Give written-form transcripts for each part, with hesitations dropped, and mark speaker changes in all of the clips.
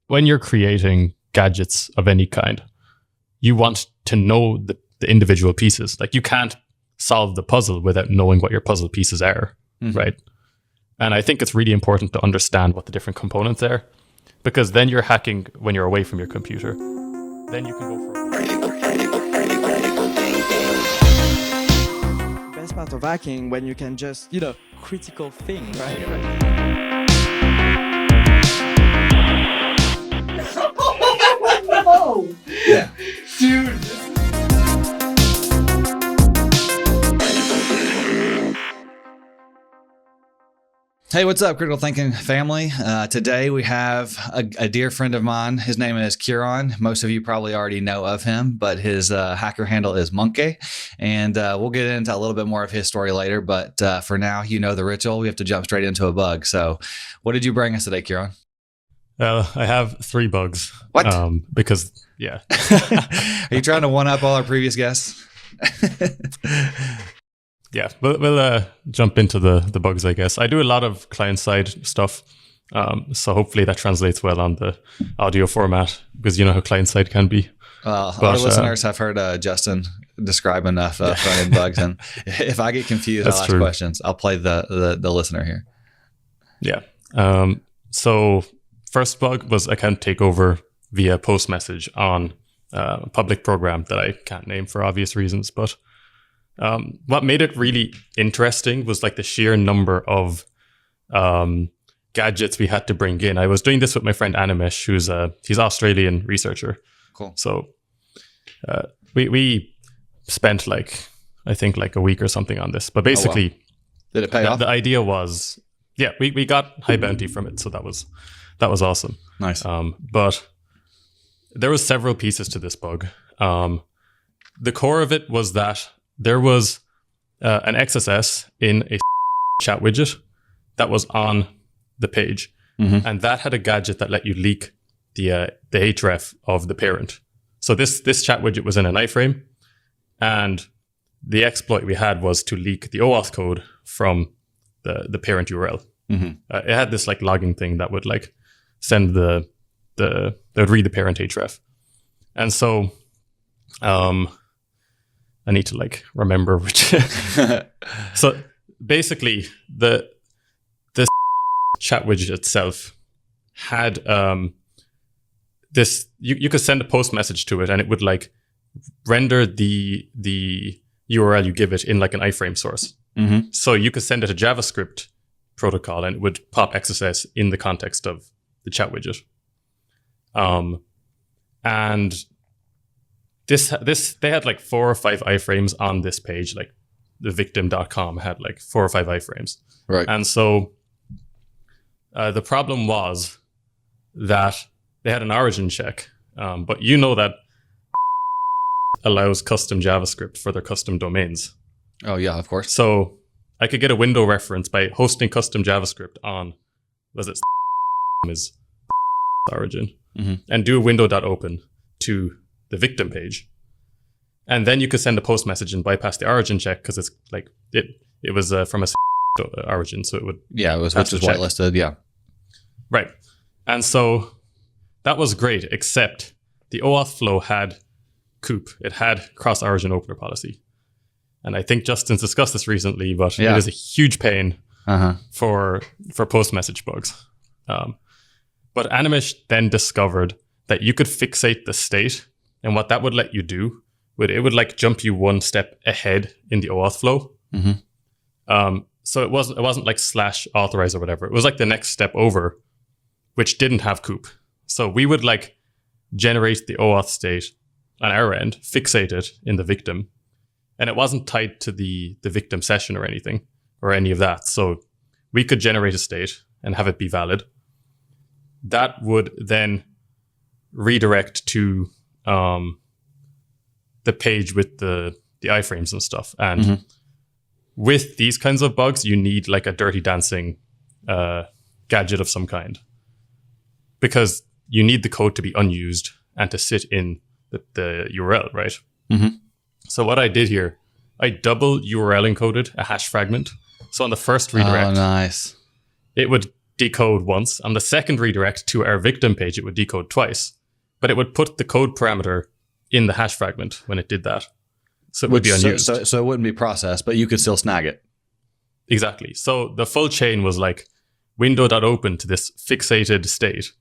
Speaker 1: when you're creating gadgets of any kind, you want to know the individual pieces. Like you can't solve the puzzle without knowing what your puzzle pieces are, right? And I think it's really important to understand what the different components are, because then you're hacking when you're away from your computer. Then you can go for
Speaker 2: best part of hacking when you can just,
Speaker 3: critical thing,
Speaker 2: right?
Speaker 4: Oh,
Speaker 2: Yeah.
Speaker 4: dude.
Speaker 5: Hey, what's up, Critical Thinking family? Today we have a dear friend of mine. His name is Ciarán. Most of you probably already know of him, but his hacker handle is Monke. And we'll get into a little bit more of his story later. But for now, you know the ritual. We have to jump straight into a bug. So what did you bring us today, Ciarán?
Speaker 1: I have 3 bugs.
Speaker 5: What?
Speaker 1: Because, yeah.
Speaker 5: Are you trying to one-up all our previous guests?
Speaker 1: Yeah, we'll jump into the bugs, I guess. I do a lot of client-side stuff, so hopefully that translates well on the audio format, because you know how client-side can be.
Speaker 5: Our listeners have heard Justin describe enough front-end bugs, and if I get confused, I'll ask questions. I'll play the listener here.
Speaker 1: Yeah. So first bug was account takeover via post message on a public program that I can't name for obvious reasons, but what made it really interesting was like the sheer number of gadgets we had to bring in. I was doing this with my friend Animesh, he's an Australian researcher.
Speaker 5: Cool.
Speaker 1: So we spent I think a week or something on this. But basically,
Speaker 5: oh, wow. Did it pay off?
Speaker 1: The idea was, yeah, we got high bounty from it, so that was awesome.
Speaker 5: Nice.
Speaker 1: But there was several pieces to this bug. The core of it was that there was an XSS in a chat widget that was on the page.
Speaker 5: Mm-hmm.
Speaker 1: And that had a gadget that let you leak the href of the parent. So this chat widget was in an iframe, and the exploit we had was to leak the OAuth code from the parent URL.
Speaker 5: Mm-hmm.
Speaker 1: It had this logging thing that would send they would read the parent href. And so I need to remember which. So basically, the chat widget itself had this. You could send a post message to it, and it would render the URL you give it in an iframe source.
Speaker 5: Mm-hmm.
Speaker 1: So you could send it a JavaScript protocol, and it would pop XSS in the context of the chat widget. And this they had 4 or 5 iframes on this page. The victim.com had 4 or 5 iframes.
Speaker 5: Right.
Speaker 1: And so the problem was that they had an origin check, but you know that allows custom JavaScript for their custom domains.
Speaker 5: Oh yeah, of course.
Speaker 1: So I could get a window reference by hosting custom JavaScript on, is origin,
Speaker 5: mm-hmm.
Speaker 1: and do a window.open to the victim page. And then you could send a post message and bypass the origin check, because it's it was from a origin, so it would
Speaker 5: which is whitelisted. Yeah,
Speaker 1: right. And so that was great, except the OAuth flow had COOP. It had cross origin opener policy, and I think Justin's discussed this recently, but it is a huge pain for post message bugs. But Animesh then discovered that you could fixate the state. And what that would let you do, it would jump you one step ahead in the OAuth flow.
Speaker 5: Mm-hmm.
Speaker 1: So it wasn't /authorize or whatever. It was the next step over, which didn't have COOP. So we would generate the OAuth state on our end, fixate it in the victim, and it wasn't tied to the victim session or anything or any of that. So we could generate a state and have it be valid. That would then redirect to the page with the iframes and stuff. And
Speaker 5: mm-hmm.
Speaker 1: with these kinds of bugs, you need a dirty dancing gadget of some kind, because you need the code to be unused and to sit in the URL, right?
Speaker 5: Mm-hmm.
Speaker 1: So what I did here, I double URL encoded a hash fragment. So on the first redirect,
Speaker 5: nice.
Speaker 1: it would decode once. On the second redirect to our victim page, it would decode twice. But it would put the code parameter in the hash fragment when it did that. So it would be unused.
Speaker 5: So it wouldn't be processed, but you could still snag it.
Speaker 1: Exactly. So the full chain was like window.open to this fixated state,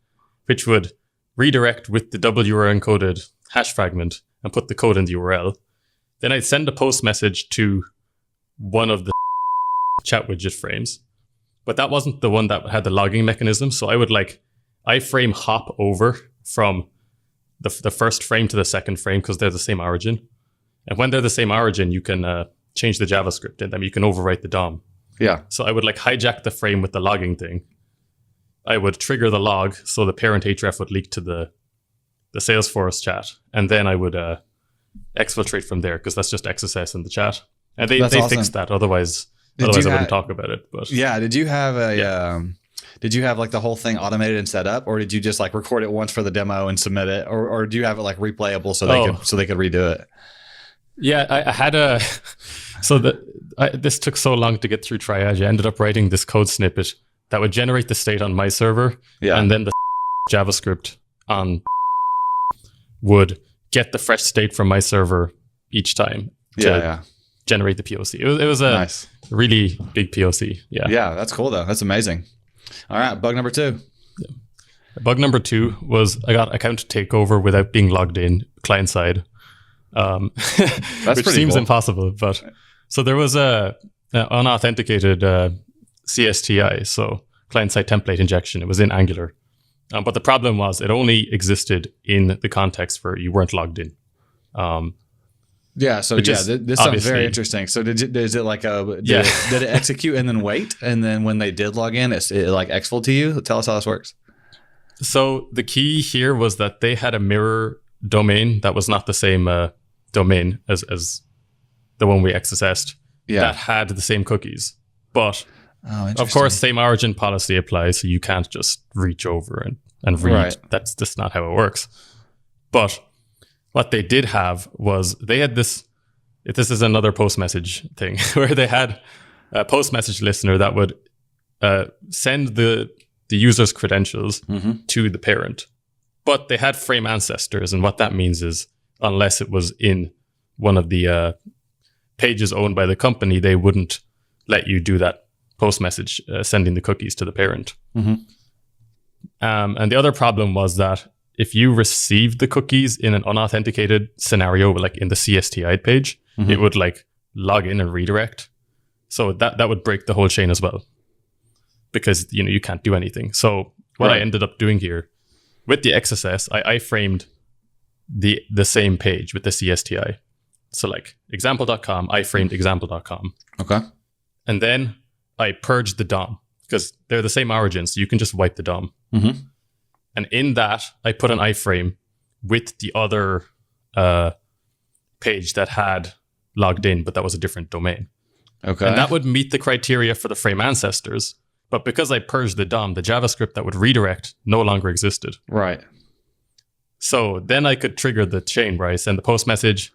Speaker 1: which would redirect with the WR encoded hash fragment and put the code in the URL. Then I'd send a post message to one of the chat widget frames, but that wasn't the one that had the logging mechanism. So I would like iframe hop over from the first frame to the second frame because they're the same origin. And when they're the same origin, you can change the JavaScript in them. You can overwrite the DOM.
Speaker 5: Yeah.
Speaker 1: So I would like hijack the frame with the logging thing. I would trigger the log so the parent href would leak to the Salesforce chat. And then I would exfiltrate from there because that's just XSS in the chat. And they
Speaker 5: awesome.
Speaker 1: fixed that. Otherwise I wouldn't talk about it. But
Speaker 5: yeah, did you have did you have like the whole thing automated and set up, or did you just like record it once for the demo and submit it, or do you have it like replayable so they could redo it?
Speaker 1: Yeah, I had a this took so long to get through triage. I ended up writing this code snippet that would generate the state on my server, and then the JavaScript on would get the fresh state from my server each time to generate the POC. It was a nice, really big POC. Yeah,
Speaker 5: that's cool though. That's amazing. All right, bug number 2.
Speaker 1: Yeah. Bug number 2 was I got account takeover without being logged in client side, which seems cool. Impossible. But so there was a unauthenticated CSTI, so client side template injection. It was in Angular, but the problem was it only existed in the context where you weren't logged in.
Speaker 5: This sounds very interesting. So did it execute and then wait, and then when they did log in, it like exfil to you? Tell us how this works.
Speaker 1: So the key here was that they had a mirror domain that was not the same domain as the one we XSS'd that had the same cookies, but of course same origin policy applies, so you can't just reach over and read. Right. That's just not how it works. But what they did have was they had this is another post message thing where they had a post message listener that would send the user's credentials to the parent. But they had frame ancestors, and what that means is unless it was in one of the pages owned by the company, they wouldn't let you do that post message sending the cookies to the parent. And the other problem was that if you received the cookies in an unauthenticated scenario, like in the CSTI page, it would like log in and redirect. So that would break the whole chain as well, because you can't do anything. So what I ended up doing here with the XSS, I framed the same page with the CSTI. So like example.com, I framed example.com.
Speaker 5: Okay.
Speaker 1: And then I purged the DOM because they're the same origin, so you can just wipe the DOM. And in that, I put an iframe with the other page that had logged in, but that was a different domain.
Speaker 5: Okay.
Speaker 1: And that would meet the criteria for the frame ancestors. But because I purged the DOM, the JavaScript that would redirect no longer existed.
Speaker 5: Right.
Speaker 1: So then I could trigger the chain where I send the post message,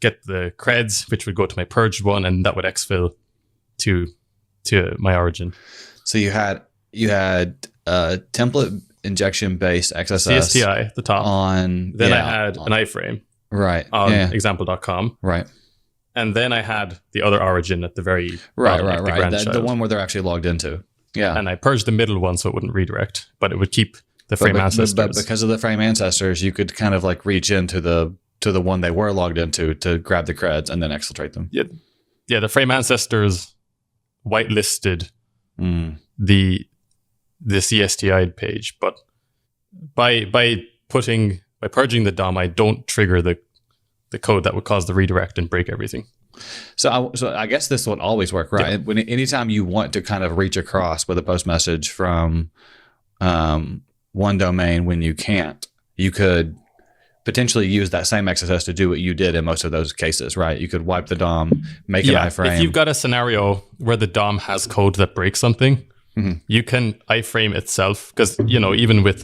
Speaker 1: get the creds, which would go to my purged one, and that would exfil to my origin.
Speaker 5: So you had template injection based XSS
Speaker 1: CSTI at the top. I had an iframe on example.com.
Speaker 5: Right.
Speaker 1: And then I had the other origin at the very
Speaker 5: bottom, the one where they're actually logged into. Yeah.
Speaker 1: And I purged the middle one so it wouldn't redirect, but it would keep the frame ancestors.
Speaker 5: But because of the frame ancestors, you could kind of like reach into the one they were logged into to grab the creds and then exfiltrate them.
Speaker 1: Yeah, the frame ancestors whitelisted the CSTI page, but by purging the DOM, I don't trigger the code that would cause the redirect and break everything.
Speaker 5: So I guess this would always work, right? Yeah. Anytime you want to kind of reach across with a post message from one domain when you can't, you could potentially use that same XSS to do what you did in most of those cases, right? You could wipe the DOM, make an iframe.
Speaker 1: If you've got a scenario where the DOM has code that breaks something, you can iframe itself, because even with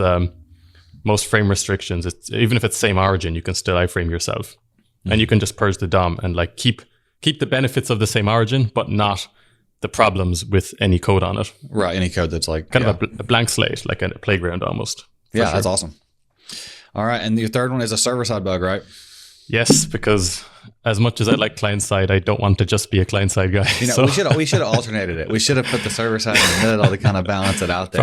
Speaker 1: most frame restrictions, even if it's same origin, you can still iframe yourself, and you can just purge the DOM and like keep the benefits of the same origin, but not the problems with any code on it.
Speaker 5: Right. Any code that's like
Speaker 1: Kind of a blank slate, like a playground almost.
Speaker 5: Yeah, that's awesome. All right. And your third one is a server-side bug, right?
Speaker 1: Yes, because as much as I like client-side, I don't want to just be a client-side guy.
Speaker 5: You know,
Speaker 1: so.
Speaker 5: we should have alternated it. We should have put the server-side in the middle to kind of balance it out there.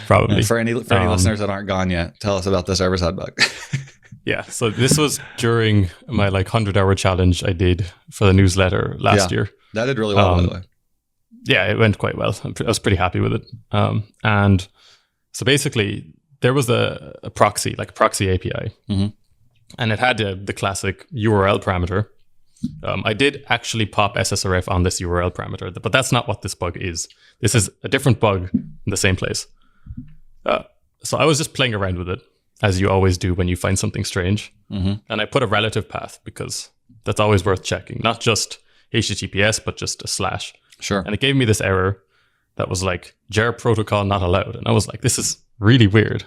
Speaker 1: Probably.
Speaker 5: And for any listeners that aren't gone yet, tell us about the server-side bug.
Speaker 1: Yeah. So this was during my 100-hour challenge I did for the newsletter last year.
Speaker 5: That did really well, by the way.
Speaker 1: Yeah, it went quite well. I was pretty happy with it. And so basically, there was a proxy, like a proxy API, and it had the classic URL parameter. I did actually pop SSRF on this URL parameter, but that's not what this bug is. This is a different bug in the same place. So I was just playing around with it, as you always do when you find something strange. And I put a relative path because that's always worth checking, not just HTTPS, but just a slash.
Speaker 5: Sure.
Speaker 1: And it gave me this error that was like, jar protocol not allowed. And I was like, this is really weird.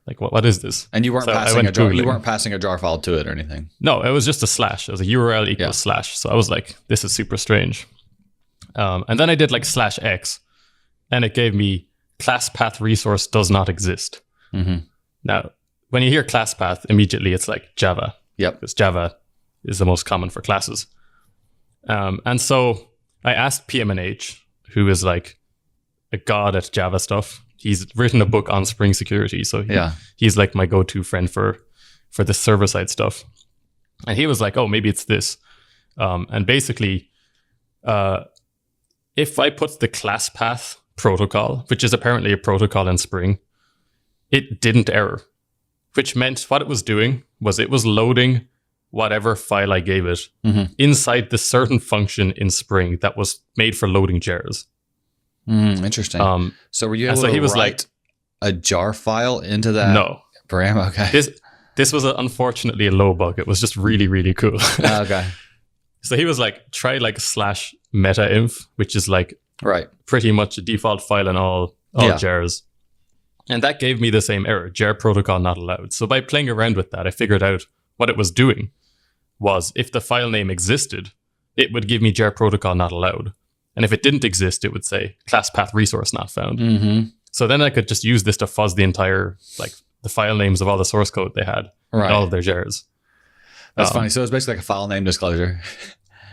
Speaker 1: Like, what is this?
Speaker 5: And you weren't passing a jar file to it or anything.
Speaker 1: No, it was just a slash. It was a URL equals slash. So I was like, this is super strange. And then I did like /x, and it gave me class path resource does not exist. Now, when you hear class path, immediately it's like Java.
Speaker 5: Yep.
Speaker 1: Because Java is the most common for classes. And so I asked PMNH, who is like a god at Java stuff. He's written a book on Spring Security. So he's like my go-to friend for the server-side stuff. And he was like, oh, maybe it's this. And basically, if I put the class path protocol, which is apparently a protocol in Spring, it didn't error, which meant what it was doing was it was loading whatever file I gave it inside the certain function in Spring that was made for loading jars.
Speaker 5: Interesting. So were you able to write a jar file into that?
Speaker 1: No.
Speaker 5: Param? Okay.
Speaker 1: This was unfortunately a low bug. It was just really, really cool.
Speaker 5: Okay.
Speaker 1: So he was like, try like /metainf, which is like pretty much a default file in all jars. And that gave me the same error, jar protocol not allowed. So by playing around with that, I figured out what it was doing was if the file name existed, it would give me jar protocol not allowed. And if it didn't exist, it would say class path resource not found. So then I could just use this to fuzz the entire, like the file names of all the source code they had in all of their jars.
Speaker 5: That's funny. So it's basically like a file name disclosure.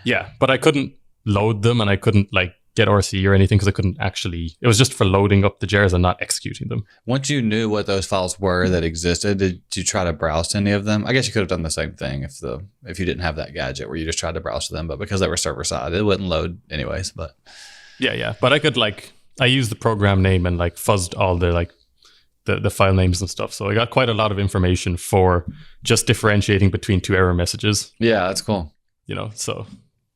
Speaker 1: Yeah, but I couldn't load them and I couldn't like get RC or anything because I couldn't actually, it was just for loading up the jars and not executing them.
Speaker 5: Once you knew what those files were that existed, did you try to browse to any of them? I guess you could have done the same thing if you didn't have that gadget where you just tried to browse to them, but because they were server side, it wouldn't load anyways. But
Speaker 1: yeah. But I could I used the program name and like fuzzed all the the file names and stuff. So I got quite a lot of information for just differentiating between two error messages.
Speaker 5: Yeah, that's cool.
Speaker 1: So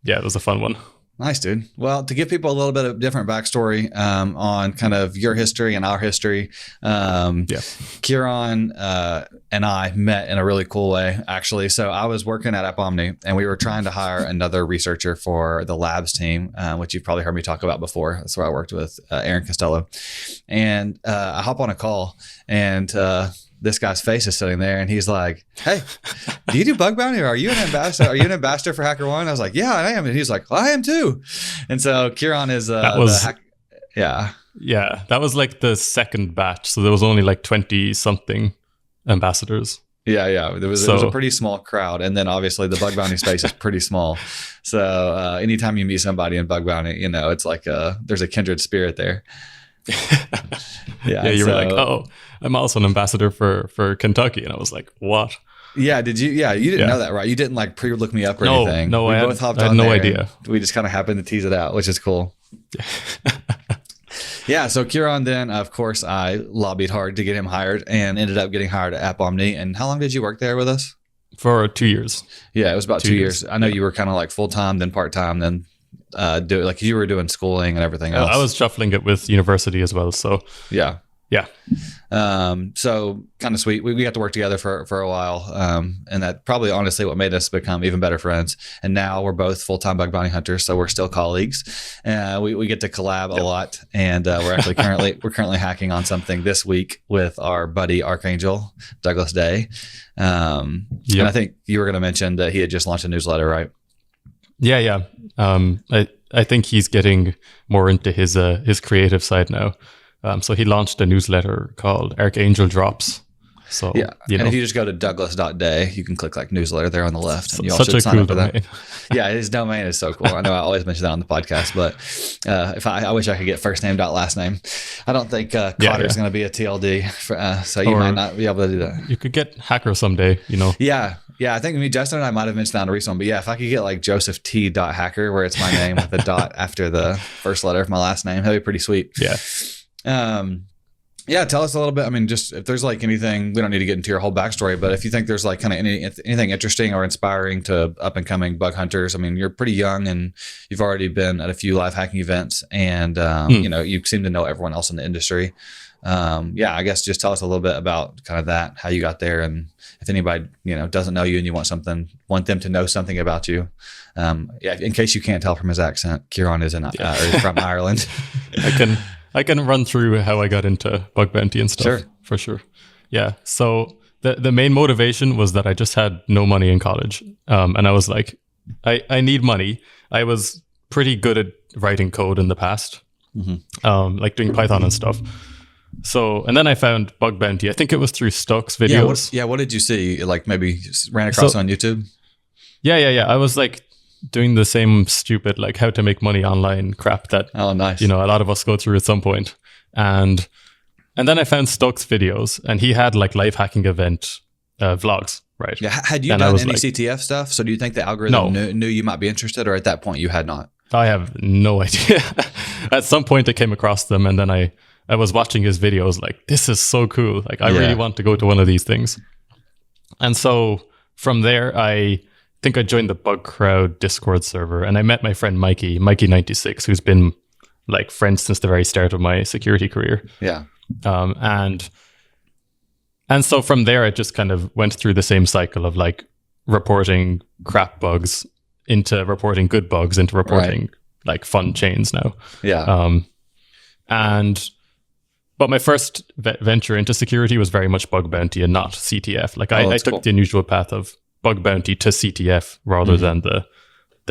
Speaker 1: yeah, it was a fun one.
Speaker 5: Nice, dude. Well, to give people a little bit of different backstory on kind of your history and our history, Ciarán and I met in a really cool way, actually. So I was working at App Omni, and we were trying to hire another researcher for the labs team, which you've probably heard me talk about before. That's where I worked with Aaron Costello. And I hop on a call, and this guy's face is sitting there and he's like, hey, do you do bug bounty or are you an ambassador? Are you an ambassador for HackerOne? I was like, yeah, I am. And he's like, well, I am too. And so Ciarán is that
Speaker 1: was like the second batch. So there was only like 20 something ambassadors.
Speaker 5: Yeah. It was a pretty small crowd. And then obviously the bug bounty space is pretty small. So anytime you meet somebody in bug bounty, it's like there's a kindred spirit there.
Speaker 1: You were like, oh, I'm also an ambassador for Kentucky, and I was like, what?
Speaker 5: Yeah, did you? Yeah, you didn't know that, right? You didn't like pre-look me up or anything.
Speaker 1: No, I had no idea.
Speaker 5: We just kind of happened to tease it out, which is cool. Yeah, so Ciarán then, of course, I lobbied hard to get him hired and ended up getting hired at App Omni. And how long did you work there with us?
Speaker 1: For 2 years.
Speaker 5: Yeah, it was about 2 years. I know you were kind of like full-time, then part-time, then you were doing schooling and everything else.
Speaker 1: I was shuffling it with university as well. So
Speaker 5: yeah. So kind of sweet. We got to work together for a while. And that probably honestly what made us become even better friends. And now we're both full-time bug bounty hunters. So we're still colleagues. We get to collab a lot. And we're actually currently hacking on something this week with our buddy Archangel Douglas Day. And I think you were going to mention that he had just launched a newsletter, right?
Speaker 1: Yeah. I think he's getting more into his creative side now. So he launched a newsletter called Archangel Drops. So
Speaker 5: yeah, and if you just go to douglas.day, you can click like newsletter there on the left. And you all
Speaker 1: such
Speaker 5: should
Speaker 1: a
Speaker 5: sign
Speaker 1: cool
Speaker 5: up for that.
Speaker 1: domain.
Speaker 5: Yeah, his domain is so cool. I know I always mention that on the podcast, but if I wish I could get first name dot last name. I don't think Cotter is going to be a TLD, so you might not be able to do that.
Speaker 1: You could get Hacker someday,
Speaker 5: Yeah, I think Justin and I might have mentioned that on a recent one, but yeah, if I could get like Joseph T. Hacker, where it's my name with a dot after the first letter of my last name, that'd be pretty sweet.
Speaker 1: Yeah.
Speaker 5: Yeah, tell us a little bit. I mean, just if there's like anything, we don't need to get into your whole backstory, but if you think there's like kind of anything interesting or inspiring to up and coming bug hunters, I mean, you're pretty young and you've already been at a few live hacking events, and you seem to know everyone else in the industry. I guess just tell us a little bit about kind of that, how you got there, and if anybody doesn't know you and you want them to know something about you. In case you can't tell from his accent, Ciarán is from Ireland.
Speaker 1: I can run through how I got into bug bounty and stuff.
Speaker 5: Sure.
Speaker 1: For sure. Yeah. So the main motivation was that I just had no money in college. And I was like, I need money. I was pretty good at writing code in the past, like doing Python and stuff. So, and then I found bug bounty. I think it was through Stuck's videos.
Speaker 5: What did you see? Like maybe ran across on YouTube?
Speaker 1: Yeah. I was like doing the same stupid like how to make money online crap that
Speaker 5: nice.
Speaker 1: A lot of us go through at some point. And then I found Stuck's videos, and he had like life hacking event vlogs, right?
Speaker 5: Yeah. Had you done any CTF stuff? So do you think the algorithm knew you might be interested, or at that point you had not?
Speaker 1: I have no idea. At some point I came across them, and then I was watching his videos like, this is so cool. Like I really want to go to one of these things. And so from there, I think I joined the Bug Crowd Discord server, and I met my friend Mikey96, who's been like friends since the very start of my security career.
Speaker 5: Yeah.
Speaker 1: And so from there, I just kind of went through the same cycle of like reporting crap bugs into reporting good bugs into reporting like fun chains now.
Speaker 5: Yeah.
Speaker 1: But my first venture into security was very much bug bounty and not CTF. Like I took the unusual path of bug bounty to CTF rather than the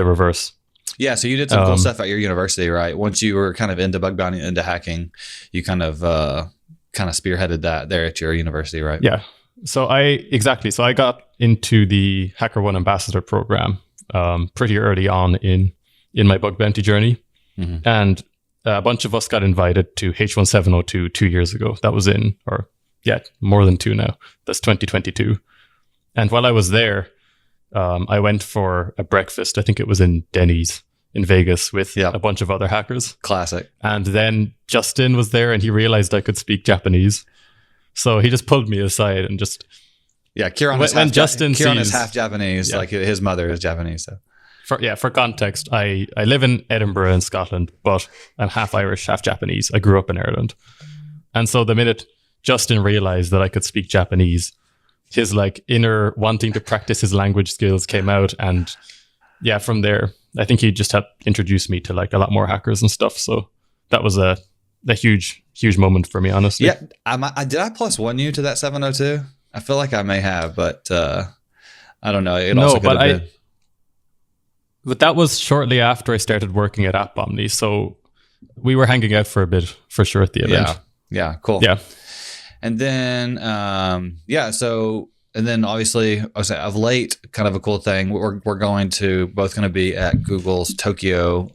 Speaker 1: reverse.
Speaker 5: Yeah, so you did some cool stuff at your university, right? Once you were kind of into bug bounty, into hacking, you kind of spearheaded that there at your university, right?
Speaker 1: Yeah. So I got into the HackerOne ambassador program pretty early on in my bug bounty journey, and a bunch of us got invited to H1702 2 years ago. That was more than two now. That's 2022. And while I was there, I went for a breakfast. I think it was in Denny's in Vegas with a bunch of other hackers.
Speaker 5: Classic.
Speaker 1: And then Justin was there, and he realized I could speak Japanese. So he just pulled me aside and just...
Speaker 5: Yeah, Ciarán is half Japanese. Yeah. Like his mother is Japanese. So.
Speaker 1: For context, I live in Edinburgh in Scotland, but I'm half Irish, half Japanese. I grew up in Ireland. And so the minute Justin realized that I could speak Japanese, his like inner wanting to practice his language skills came out. And yeah, from there, I think he just had introduced me to like a lot more hackers and stuff. So that was a huge moment for me, honestly.
Speaker 5: Yeah. Did I +1 you to that 702? I feel like I may have, but I don't know.
Speaker 1: But that was shortly after I started working at AppOmni. So we were hanging out for a bit for sure at the event.
Speaker 5: Yeah. Cool.
Speaker 1: Yeah.
Speaker 5: And then, and then obviously, I was of late, kind of a cool thing. We're going to both going to be at Google's Tokyo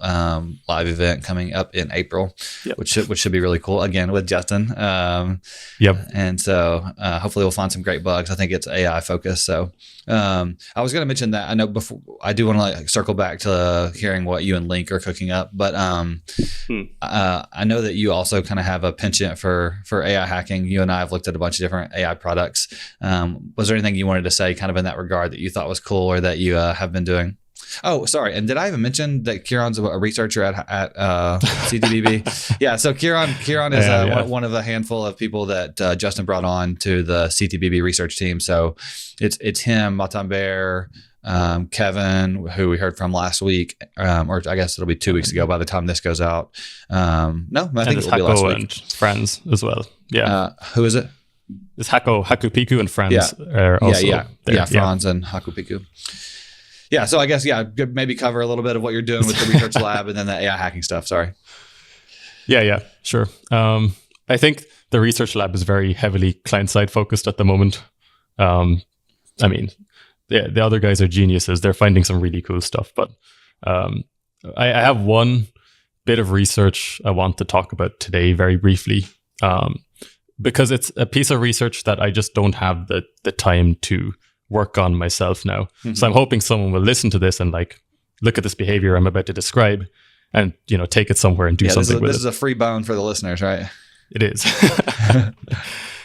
Speaker 5: live event coming up in April, which should be really cool. Again with Justin. And so hopefully we'll find some great bugs. I think it's AI focused. So I was going to mention that. I know before I do want to like circle back to hearing what you and Link are cooking up, but I know that you also kind of have a penchant for AI hacking. You and I have looked at a bunch of different AI products. Was there anything you wanted to say kind of in that regard that you thought was cool or that you have been doing? Oh, sorry. And did I even mention that Ciarán's a researcher at CTBB? Yeah. So Ciarán is one of a handful of people that Justin brought on to the CTBB research team. So it's him, Matambert, Kevin, who we heard from last week, or I guess it'll be 2 weeks ago by the time this goes out. I think it'll be last week. And friends
Speaker 1: as well. Yeah.
Speaker 5: Who is it?
Speaker 1: It's Haku Piku and friends are also there.
Speaker 5: Franz and Haku Piku. Yeah. So I guess, maybe cover a little bit of what you're doing with the research lab and then the AI hacking stuff. Sorry.
Speaker 1: Yeah, sure. I think the research lab is very heavily client-side focused at the moment. I mean, the other guys are geniuses. They're finding some really cool stuff. But I have one bit of research I want to talk about today very briefly, because it's a piece of research that I just don't have the time to work on myself now. Mm-hmm. So I'm hoping someone will listen to this and like look at this behavior I'm about to describe and, take it somewhere and do something with it.
Speaker 5: This is a free bone for the listeners, right?
Speaker 1: It is.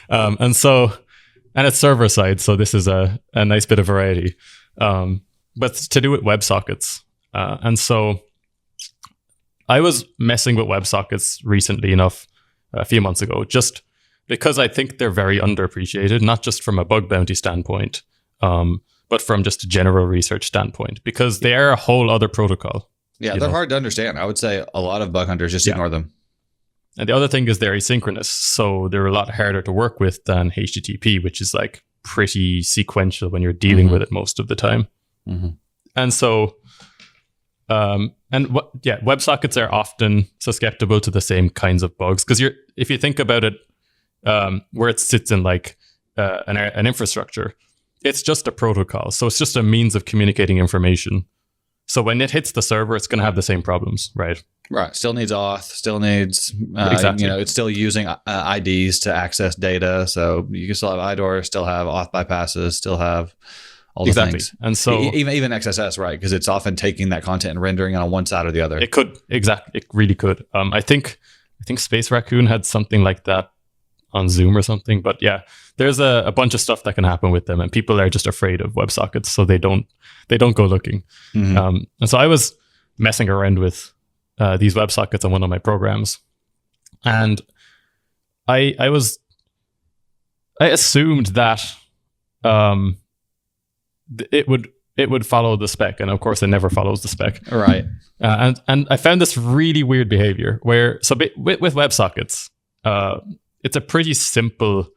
Speaker 1: And it's server side, so this is a nice bit of variety. But to do with WebSockets. And so I was messing with WebSockets recently enough, a few months ago, just because I think they're very underappreciated, not just from a bug bounty standpoint, but from just a general research standpoint, because they are a whole other protocol.
Speaker 5: Yeah, they're hard to understand. I would say a lot of bug hunters just ignore them.
Speaker 1: And the other thing is they're asynchronous, so they're a lot harder to work with than HTTP, which is like pretty sequential when you're dealing with it most of the time. Mm-hmm. And so, WebSockets are often susceptible to the same kinds of bugs because if you think about it, where it sits in like an infrastructure, it's just a protocol, so it's just a means of communicating information. So when it hits the server, it's going to have the same problems, right?
Speaker 5: Right. Still needs auth. Still needs,
Speaker 1: exactly.
Speaker 5: It's still using IDs to access data. So you can still have IDOR, still have auth bypasses, still have all the things.
Speaker 1: And so
Speaker 5: even XSS, right? Because it's often taking that content and rendering it on one side or the other.
Speaker 1: It could. Exactly. It really could. I think Space Raccoon had something like that on Zoom or something. But yeah, there's a bunch of stuff that can happen with them, and people are just afraid of WebSockets, so they don't go looking. Mm-hmm. And so I was messing around with these WebSockets on one of my programs, and I assumed that it would follow the spec, and of course it never follows the spec.
Speaker 5: Right.
Speaker 1: And I found this really weird behavior where with WebSockets, it's a pretty simple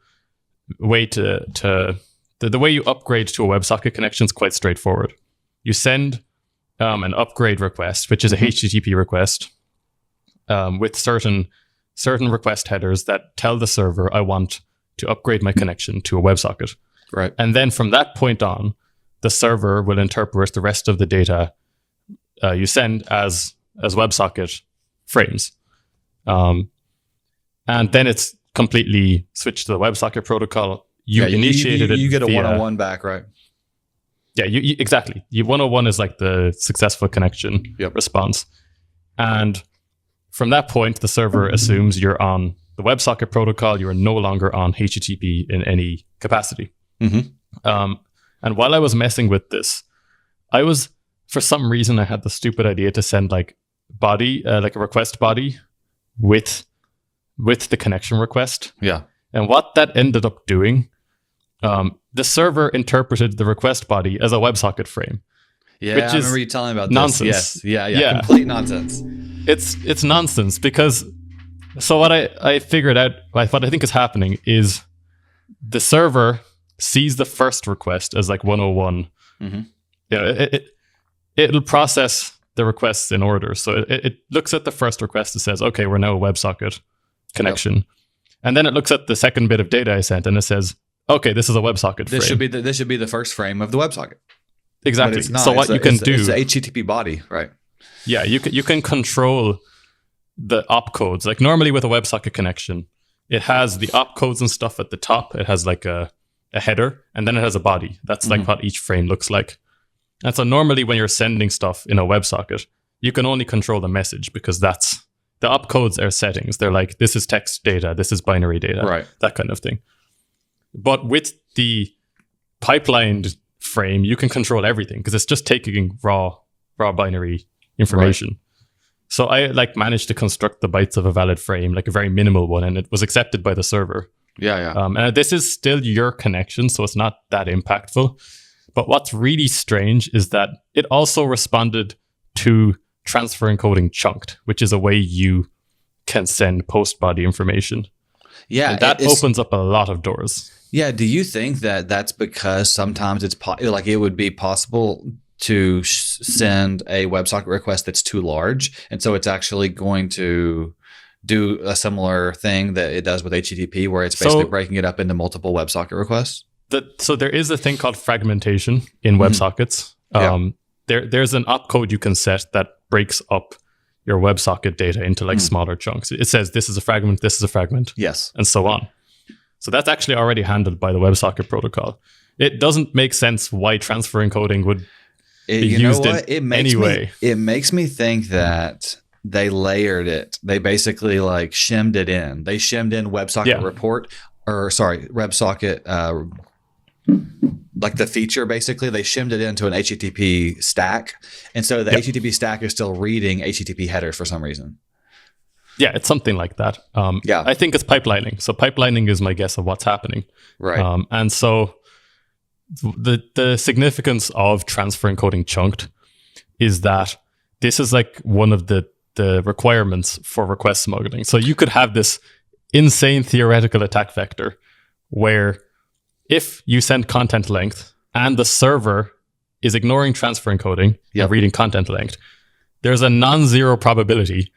Speaker 1: way the way you upgrade to a WebSocket connection is quite straightforward. You send an upgrade request, which is a HTTP request, with certain request headers that tell the server, I want to upgrade my connection to a WebSocket.
Speaker 5: Right.
Speaker 1: And then from that point on, the server will interpret the rest of the data you send as WebSocket frames. And then it's completely switched to the WebSocket protocol. You initiated it.
Speaker 5: You get a one-on-one back, right?
Speaker 1: Yeah, exactly. 101 is like the successful connection response. And from that point, the server assumes you're on the WebSocket protocol. You are no longer on HTTP in any capacity. Mm-hmm. And while I was messing with this, for some reason, I had the stupid idea to send like a request body with the connection request.
Speaker 5: Yeah.
Speaker 1: And what that ended up doing, the server interpreted the request body as a WebSocket frame.
Speaker 5: Yeah,
Speaker 1: which
Speaker 5: I remember you telling me about
Speaker 1: nonsense.
Speaker 5: This. Yes. Yeah. Complete nonsense.
Speaker 1: It's nonsense because so what I figured out, what I think is happening is the server sees the first request as like 101. Mm-hmm. Yeah, it'll process the requests in order. So it looks at the first request and says, okay, we're now a WebSocket connection. Yep. And then it looks at the second bit of data I sent and it says, okay, this is a WebSocket frame.
Speaker 5: This should be the first frame of the WebSocket.
Speaker 1: Exactly. So what you can do...
Speaker 5: It's the HTTP body, right?
Speaker 1: Yeah, you can control the opcodes. Like normally with a WebSocket connection, it has the opcodes and stuff at the top. It has like a header, and then it has a body. That's like what each frame looks like. And so normally when you're sending stuff in a WebSocket, you can only control the message because the opcodes are settings. They're like, this is text data, this is binary data,
Speaker 5: right? That
Speaker 1: kind of thing. But with the pipelined frame, you can control everything because it's just taking raw binary information. Right. So I managed to construct the bytes of a valid frame, like a very minimal one, and it was accepted by the server.
Speaker 5: Yeah.
Speaker 1: And this is still your connection, so it's not that impactful. But what's really strange is that it also responded to transfer encoding chunked, which is a way you can send post body information.
Speaker 5: Yeah,
Speaker 1: and that opens up a lot of doors.
Speaker 5: Yeah. Do you think that that's because sometimes it's it would be possible to send a WebSocket request that's too large. And so it's actually going to do a similar thing that it does with HTTP, where it's basically breaking it up into multiple WebSocket requests.
Speaker 1: So there is a thing called fragmentation in WebSockets. There's an opcode you can set that breaks up your WebSocket data into like smaller chunks. It says this is a fragment, this is a fragment,
Speaker 5: yes,
Speaker 1: and so on. So that's actually already handled by the WebSocket protocol. It doesn't make sense why transfer encoding would be used in any way.
Speaker 5: It makes me think that they layered it. They basically like shimmed it in. They shimmed in WebSocket WebSocket, like the feature, basically. They shimmed it into an HTTP stack. And so the HTTP stack is still reading HTTP headers for some reason.
Speaker 1: Yeah, it's something like that. I think it's pipelining. So pipelining is my guess of what's happening.
Speaker 5: Right.
Speaker 1: And so the significance of transfer encoding chunked is that this is like one of the requirements for request smuggling. So you could have this insane theoretical attack vector where if you send content length and the server is ignoring transfer encoding and reading content length, there's a non-zero probability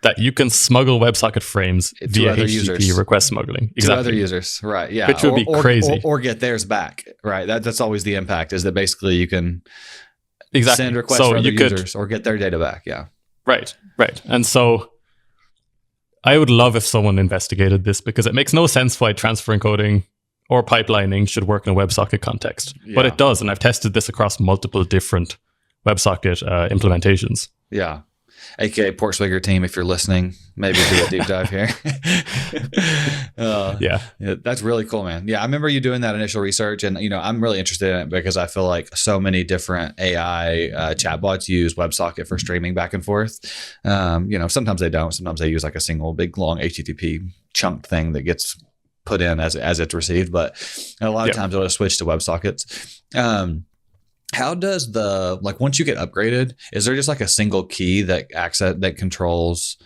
Speaker 1: that you can smuggle WebSocket frames via HTTP request smuggling.
Speaker 5: Exactly. To other users, right? Yeah,
Speaker 1: which would be crazy.
Speaker 5: Or get theirs back, right? That's always the impact, is that basically you can send requests for other users or get their data back. Yeah,
Speaker 1: right. And so I would love if someone investigated this, because it makes no sense why transfer encoding or pipelining should work in a WebSocket context, but it does, and I've tested this across multiple different WebSocket implementations.
Speaker 5: Yeah. AKA Portswigger team, if you're listening, maybe do a deep dive here. Yeah, that's really cool, man. Yeah, I remember you doing that initial research, and I'm really interested in it because I feel like so many different AI chatbots use WebSocket for streaming back and forth. Sometimes they don't. Sometimes they use like a single big long HTTP chunk thing that gets put in as it's received, but a lot of times it'll switch to WebSockets. How does once you get upgraded, is there just like a single key that controls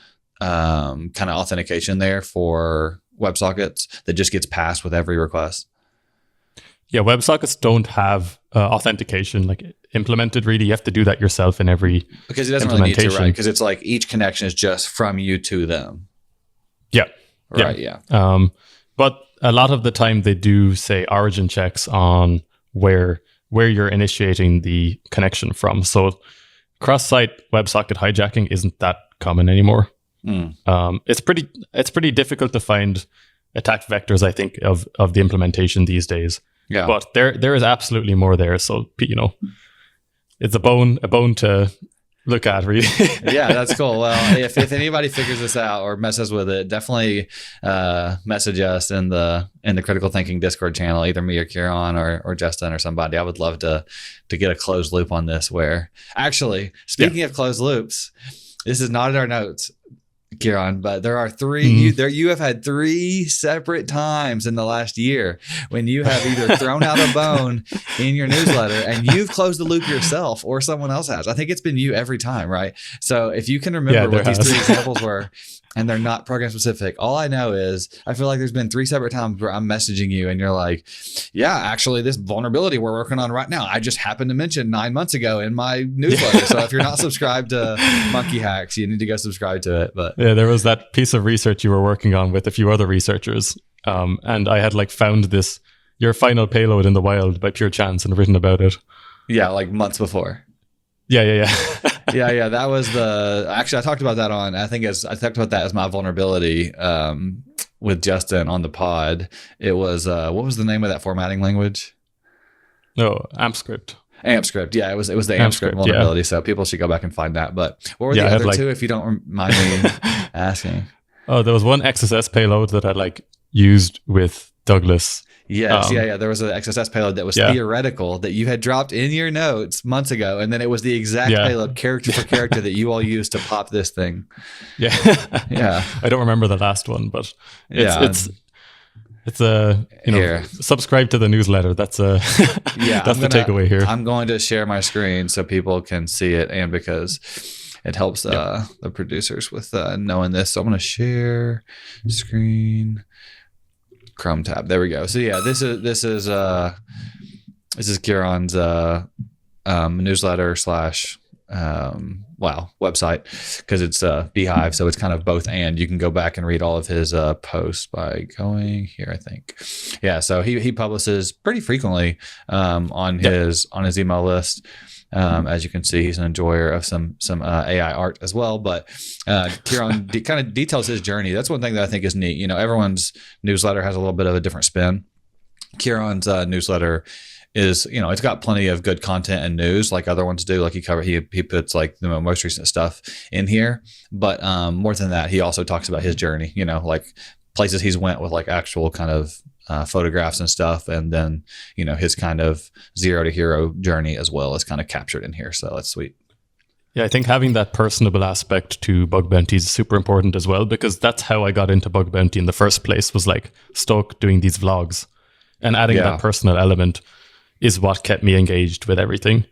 Speaker 5: kind of authentication there for WebSockets that just gets passed with every request?
Speaker 1: Yeah, WebSockets don't have authentication like implemented really. You have to do that yourself in every
Speaker 5: because it doesn't really need to, right? Because it's like each connection is just from you to them.
Speaker 1: Yeah.
Speaker 5: Right. Yeah.
Speaker 1: But a lot of the time they do say origin checks on where you're initiating the connection from. So cross-site WebSocket hijacking isn't that common anymore. It's pretty difficult to find attack vectors, I think, of the implementation these days. Yeah. But there is absolutely more there. So it's a bone to look at, really.
Speaker 5: Yeah, that's cool. Well, if anybody figures this out or messes with it, definitely message us in the Critical Thinking Discord channel, either me or Ciarán or Justin or somebody. I would love to get a closed loop on this. Where actually, speaking of closed loops, this is not in our notes, Ciarán, but there are three. You have had three separate times in the last year when you have either thrown out a bone in your newsletter and you've closed the loop yourself, or someone else has. I think it's been you every time, right? So if you can remember what these three examples were, and they're not program specific, all I know is I feel like there's been three separate times where I'm messaging you and you're like, yeah, actually this vulnerability we're working on right now, I just happened to mention 9 months ago in my newsletter. So if you're not subscribed to MonkeHack, you need to go subscribe to it. But
Speaker 1: yeah, there was that piece of research you were working on with a few other researchers. And I had found your final payload in the wild by pure chance and written about it.
Speaker 5: Yeah, months before.
Speaker 1: Yeah.
Speaker 5: yeah. That was actually, I talked about that I talked about that as my vulnerability with Justin on the pod. It was, what was the name of that formatting language?
Speaker 1: No, AmpScript.
Speaker 5: AmpScript. Yeah, it was the AmpScript vulnerability. Yeah. So people should go back and find that. But what were the other two, if you don't mind me asking?
Speaker 1: Oh, there was one XSS payload that I used with Douglas.
Speaker 5: Yes, There was an XSS payload that was theoretical that you had dropped in your notes months ago, and then it was the exact payload, character for character, that you all used to pop this thing. Yeah, yeah.
Speaker 1: I don't remember the last one, but it's a subscribe to the newsletter. That's that's the takeaway here.
Speaker 5: I'm going to share my screen so people can see it, and because it helps the producers with knowing this. So I'm going to share screen. Chrome tab. There we go. So yeah, this is Ciarán's newsletter slash website, because it's Beehive, so it's kind of both. And you can go back and read all of his posts by going here, I think. Yeah, so he publishes pretty frequently on his email list. As you can see, he's an enjoyer of some AI art as well. But Ciarán kind of details his journey. That's one thing that I think is neat. You know, everyone's newsletter has a little bit of a different spin. Ciarán's newsletter is, you know, it's got plenty of good content and news like other ones do. Like he puts like the most recent stuff in here. But more than that, he also talks about his journey, you know, like places he's went with like actual kind of photographs and stuff, and then, you know, his kind of 0 to hero journey as well is kind of captured in here. So that's sweet.
Speaker 1: Yeah, I think having that personable aspect to bug bounty is super important as well, because that's how I got into bug bounty in the first place, was like Stoke doing these vlogs, and adding that personal element is what kept me engaged with everything.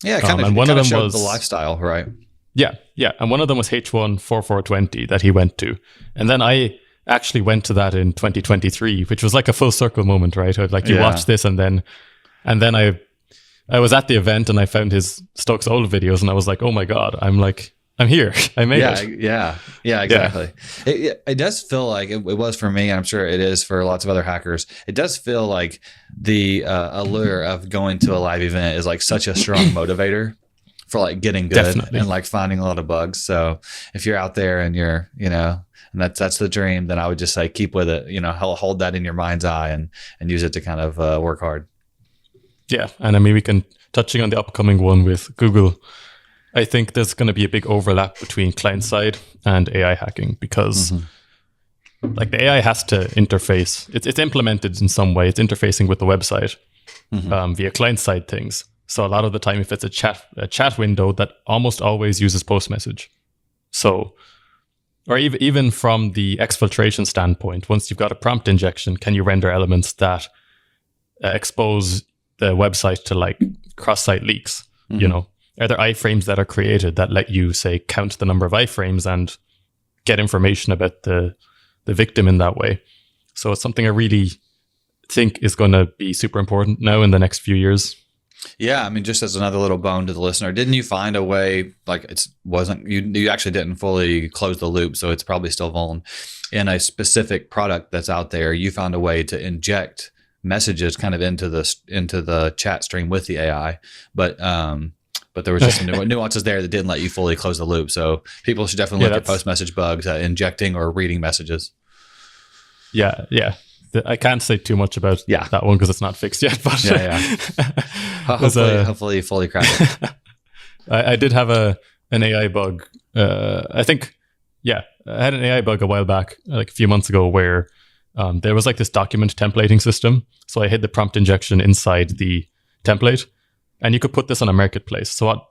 Speaker 5: Yeah, and one of them was the lifestyle, right?
Speaker 1: Yeah, and one of them was H1 4420 that he went to, and then I actually went to that in 2023, which was like a full circle moment, right? Like you watch this, and then I was at the event and I found his Stokes old videos, and I was like, oh my God, I'm here. I made it.
Speaker 5: Yeah, exactly. Yeah. It does feel like it was for me, and I'm sure it is for lots of other hackers. It does feel like the allure of going to a live event is like such a strong motivator for like getting good and like finding a lot of bugs. So if you're out there and you're, you know, and that's the dream, then I would just say keep with it. You know, hold that in your mind's eye and use it to kind of work hard.
Speaker 1: Yeah, and I mean, we can, touching on the upcoming one with Google, I think there's going to be a big overlap between client side and AI hacking, because like the AI has to interface. It's implemented in some way. It's interfacing with the website via client side things. So a lot of the time, if it's a chat window, that almost always uses post message. So, or even from the exfiltration standpoint, once you've got a prompt injection, can you render elements that expose the website to like cross-site leaks? You know, are there iframes that are created that let you, say, count the number of iframes and get information about the victim in that way? So it's something I really think is going to be super important now in the next few years.
Speaker 5: Yeah, I mean, just as another little bone to the listener, didn't you find a way, like you actually didn't fully close the loop, so it's probably still vuln. In a specific product that's out there, you found a way to inject messages kind of into the chat stream with the AI, but there was just some nuances there that didn't let you fully close the loop. So people should definitely look at post message bugs at injecting or reading messages. Yeah.
Speaker 1: I can't say too much about that one because it's not fixed yet. But
Speaker 5: hopefully fully cracked it.
Speaker 1: I did have an AI bug. I had an AI bug a while back, like a few months ago, where there was like this document templating system. So I hid the prompt injection inside the template, and you could put this on a marketplace. So what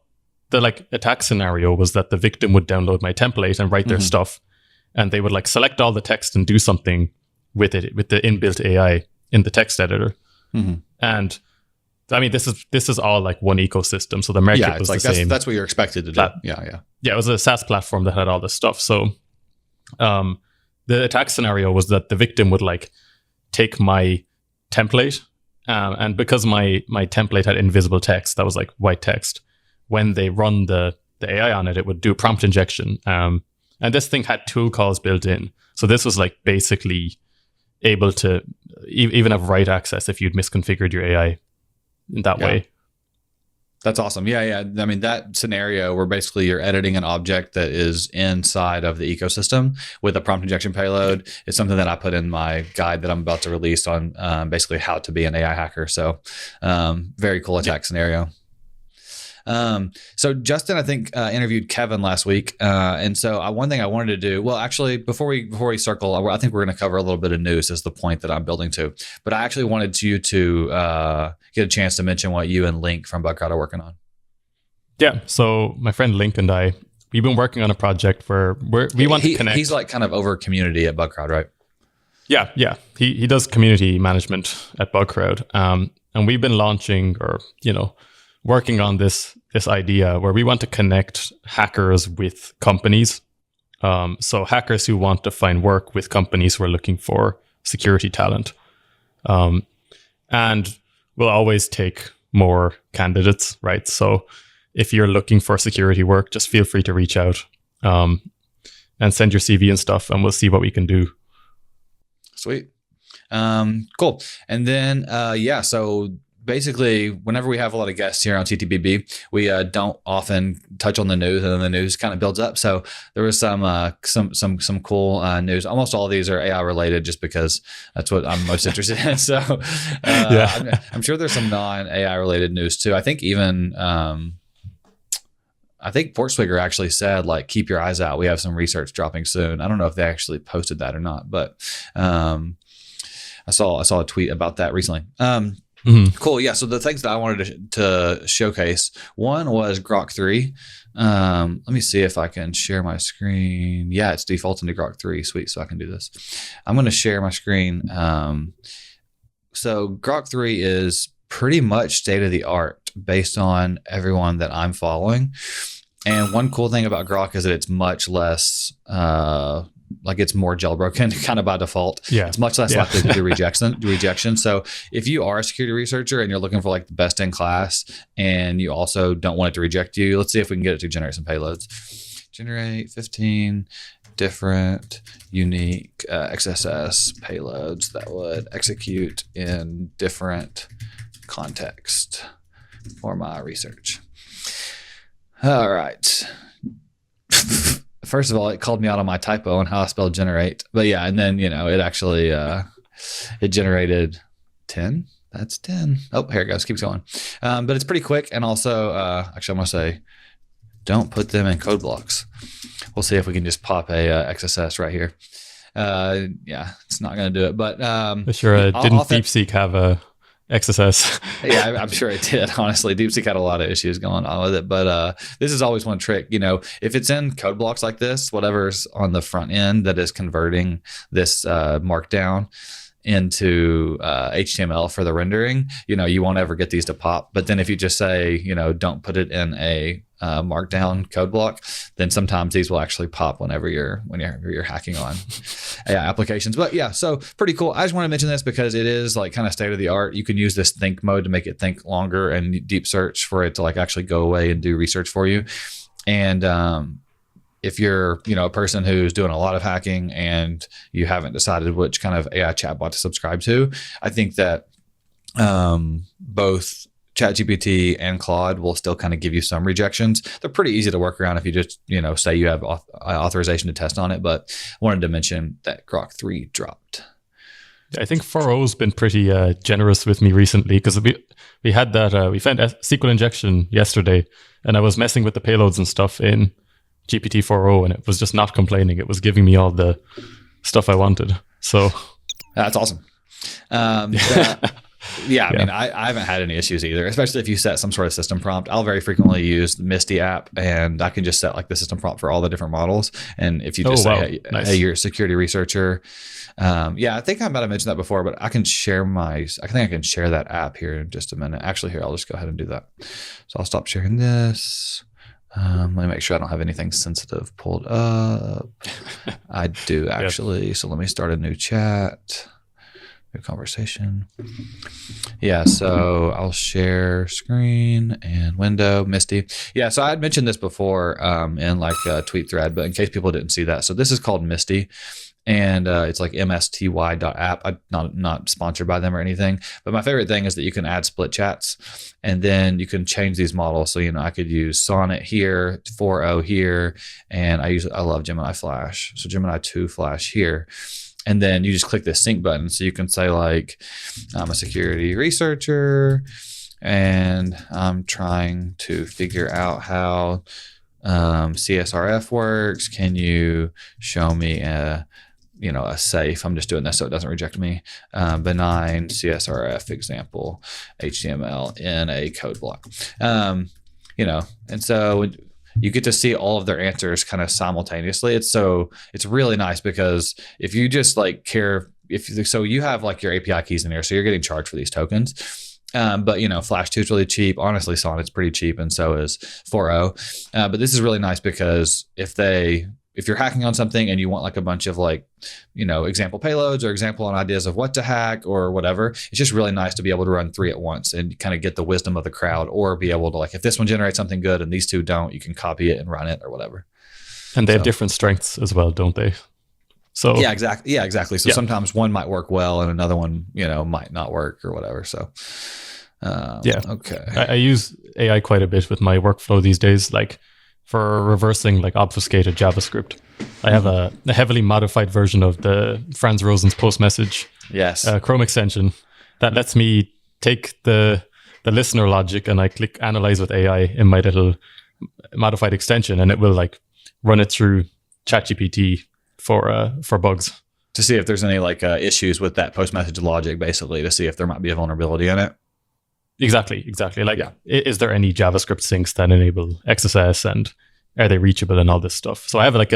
Speaker 1: the like attack scenario was that the victim would download my template and write their stuff, and they would like select all the text and do something with it, with the inbuilt AI in the text editor. And I mean, this is all like one ecosystem. So the market was like the same.
Speaker 5: That's what you're expected to do. Yeah,
Speaker 1: it was a SaaS platform that had all this stuff. So the attack scenario was that the victim would like take my template, and because my template had invisible text, that was like white text, when they run the AI on it, it would do prompt injection. And this thing had tool calls built in. So this was like basically able to even have write access if you'd misconfigured your AI in that way.
Speaker 5: That's awesome. Yeah. I mean, that scenario where basically you're editing an object that is inside of the ecosystem with a prompt injection payload is something that I put in my guide that I'm about to release on basically how to be an AI hacker. So very cool attack scenario. So Justin, I think interviewed Kevin last week, and so one thing I wanted to do. Well, actually, before we circle, I think we're going to cover a little bit of news as the point that I'm building to. But I actually wanted you to get a chance to mention what you and Link from Bugcrowd are working on. Yeah.
Speaker 1: So my friend Link and I, we've been working on a project where we want to connect.
Speaker 5: He's like kind of over community at Bugcrowd, right?
Speaker 1: Yeah. He does community management at Bugcrowd, and we've been launching working on this idea where we want to connect hackers with companies. So hackers who want to find work with companies who are looking for security talent. And we'll always take more candidates, right? So if you're looking for security work, just feel free to reach out and send your CV and stuff, and we'll see what we can do.
Speaker 5: Sweet. Cool. And then, so basically, whenever we have a lot of guests here on CTBB, we don't often touch on the news, and then the news kind of builds up. So there was some cool news. Almost all of these are AI related, just because that's what I'm most interested in. So I'm sure there's some non-AI related news too. I think even Portswigger actually said, like, keep your eyes out. We have some research dropping soon. I don't know if they actually posted that or not, but I saw a tweet about that recently. Cool. Yeah. So the things that I wanted to showcase, one was Grok 3. Let me see if I can share my screen. Yeah, it's defaulting to Grok 3. Sweet. So I can do this. I'm going to share my screen. So Grok 3 is pretty much state of the art based on everyone that I'm following. And one cool thing about Grok is that it's much less, it's more jailbroken kind of by default. Yeah. It's much less likely to do rejection. So if you are a security researcher and you're looking for like the best in class, and you also don't want it to reject you, let's see if we can get it to generate some payloads. Generate 15 different unique XSS payloads that would execute in different context for my research. All right. First of all, it called me out on my typo on how I spelled generate. But yeah, and then, it actually, it generated 10. That's 10. Oh, here it goes. Keeps going. But it's pretty quick. And also, actually, I'm going to say, don't put them in code blocks. We'll see if we can just pop a XSS right here. It's not going to do it. But
Speaker 1: sure, didn't DeepSeek have a XSS?
Speaker 5: Yeah, I'm sure it did. Honestly, DeepSeek had a lot of issues going on with it, but this is always one trick. If it's in code blocks like this, whatever's on the front end that is converting this markdown into HTML for the rendering, you won't ever get these to pop. But then if you just say, don't put it in a markdown code block, then sometimes these will actually pop when you're hacking on AI applications. But yeah, so pretty cool. I just want to mention this because it is like kind of state of the art. You can use this think mode to make it think longer, and deep search for it to like actually go away and do research for you. And if you're, a person who's doing a lot of hacking and you haven't decided which kind of AI chatbot to subscribe to, I think that both ChatGPT and Claude will still kind of give you some rejections. They're pretty easy to work around if you just, say you have authorization to test on it. But I wanted to mention that Grok 3 dropped.
Speaker 1: I think 4.0's been pretty generous with me recently, because we had that, we found SQL injection yesterday, and I was messing with the payloads and stuff in GPT 4.0, and it was just not complaining. It was giving me all the stuff I wanted. So
Speaker 5: that's awesome. Yeah, I mean, I haven't had any issues either, especially if you set some sort of system prompt. I'll very frequently use the Msty app, and I can just set like the system prompt for all the different models. And if you just say,
Speaker 1: nice.
Speaker 5: Hey, you're a security researcher. I think I might have mentioned that before, but I can share that app here in just a minute. Actually, here, I'll just go ahead and do that. So I'll stop sharing this. Let me make sure I don't have anything sensitive pulled up. I do actually. Yep. So let me start a new chat. Conversation. Yeah, so I'll share screen and window, Msty. Yeah, so I had mentioned this before in like a tweet thread, but in case people didn't see that. So this is called Msty, and it's like msty.app. I'm not sponsored by them or anything, but my favorite thing is that you can add split chats, and then you can change these models. So, I could use Sonnet here, 4.0 here, and I love Gemini Flash. So Gemini 2 Flash here. And then you just click this sync button. So you can say like, I'm a security researcher and I'm trying to figure out how CSRF works. Can you show me a safe, I'm just doing this so it doesn't reject me, benign CSRF example, HTML in a code block. And so you get to see all of their answers kind of simultaneously. It's really nice, because if you just like care, you have like your API keys in here, so you're getting charged for these tokens. But Flash 2 is really cheap. Honestly, Sonnet's pretty cheap, and so is 4.0. But this is really nice because if they if you're hacking on something and you want like a bunch of like, example payloads or example on ideas of what to hack or whatever, it's just really nice to be able to run 3 at once and kind of get the wisdom of the crowd, or be able to, like, if this one generates something good and these 2 don't, you can copy it and run it or whatever.
Speaker 1: And they have different strengths as well, don't they? So
Speaker 5: yeah, exactly. So sometimes one might work well and another one, might not work or whatever. So okay.
Speaker 1: I use AI quite a bit with my workflow these days, like for reversing like obfuscated JavaScript. I have a heavily modified version of the Franz Rosen's post message Chrome extension that lets me take the listener logic and I click analyze with AI in my little modified extension, and it will like run it through ChatGPT for bugs
Speaker 5: to see if there's any like issues with that post message logic, basically to see if there might be a vulnerability in it.
Speaker 1: Exactly. Like, is there any JavaScript syncs that enable XSS, and are they reachable and all this stuff? So I have like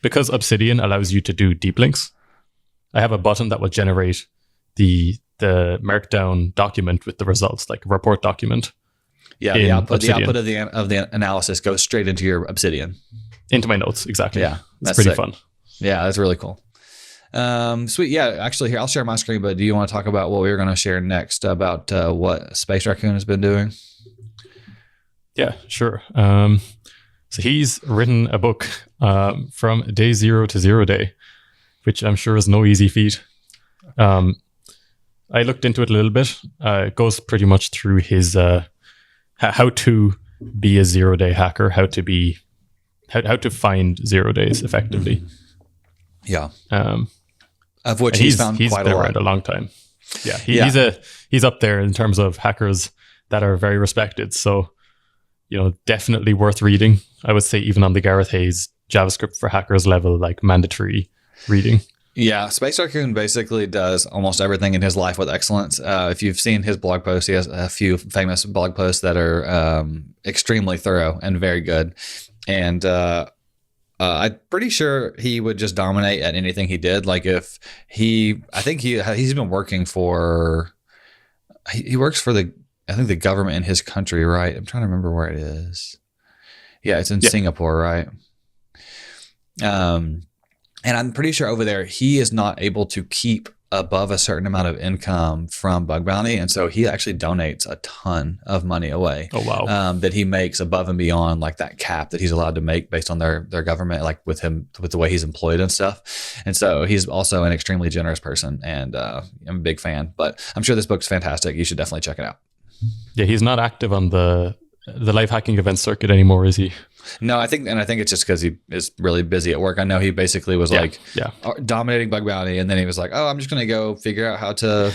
Speaker 1: because Obsidian allows you to do deep links, I have a button that will generate the markdown document with the results, like a report document.
Speaker 5: Yeah, the output of the analysis goes straight into your Obsidian.
Speaker 1: Into my notes, exactly.
Speaker 5: Yeah,
Speaker 1: that's pretty fun.
Speaker 5: Yeah, that's really cool. Sweet. Yeah, actually, here, I'll share my screen, but do you want to talk about what we were going to share next about what Space Raccoon has been doing?
Speaker 1: Yeah, sure. So he's written a book from day 0 to 0 day, which I'm sure is no easy feat. I looked into it a little bit. It goes pretty much through his how to be a 0 day hacker, how to find 0 days effectively.
Speaker 5: Yeah. Of which he's found quite
Speaker 1: been
Speaker 5: a lot.
Speaker 1: around a long time. Yeah, he's up there in terms of hackers that are very respected. So, definitely worth reading. I would say even on the Gareth Hayes JavaScript for Hackers level, like mandatory reading.
Speaker 5: Yeah, Space Raccoon basically does almost everything in his life with excellence. If you've seen his blog posts, he has a few famous blog posts that are extremely thorough and very good. And I'm pretty sure he would just dominate at anything he did. Like he's been working for, he works for the government in his country, right? I'm trying to remember where it is. Yeah, it's in Singapore, right? And I'm pretty sure over there, he is not able to keep above a certain amount of income from Bug Bounty. And so he actually donates a ton of money away.
Speaker 1: Oh, wow.
Speaker 5: That he makes above and beyond like that cap that he's allowed to make based on their government, like with the way he's employed and stuff. And so he's also an extremely generous person, and I'm a big fan. But I'm sure this book's fantastic. You should definitely check it out.
Speaker 1: Yeah, he's not active on the live hacking event circuit anymore, is he?
Speaker 5: No, I think it's just because he is really busy at work. I know he basically was dominating Bug Bounty, and then he was like, "Oh, I'm just going to go figure out how to,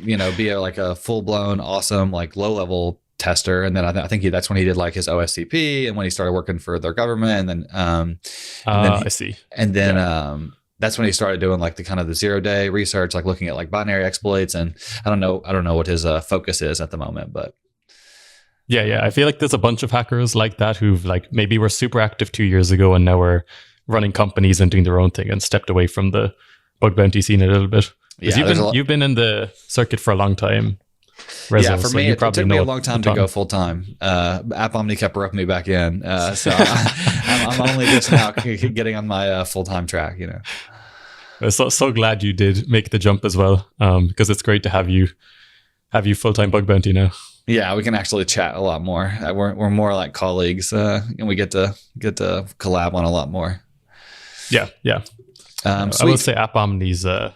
Speaker 5: be a full blown awesome like low level tester." And then I think that's when he did like his OSCP, and when he started working for their government, and then
Speaker 1: I see.
Speaker 5: And then that's when he started doing like the kind of the 0 day research, like looking at like binary exploits. And I don't know what his focus is at the moment, but.
Speaker 1: Yeah. I feel like there's a bunch of hackers like that who've like maybe were super active 2 years ago and now we're running companies and doing their own thing and stepped away from the bug bounty scene a little bit. Yeah, you've been in the circuit for a long time.
Speaker 5: Rezo, for me, it took me a long time to go full time. App Omni kept roping me back in, so I'm only just now getting on my full time track.
Speaker 1: I'm so glad you did make the jump as well, because it's great to have you full time bug bounty now.
Speaker 5: Yeah, we can actually chat a lot more. We're more like colleagues, and we get to collab on a lot more.
Speaker 1: Yeah. I will say App Omni's it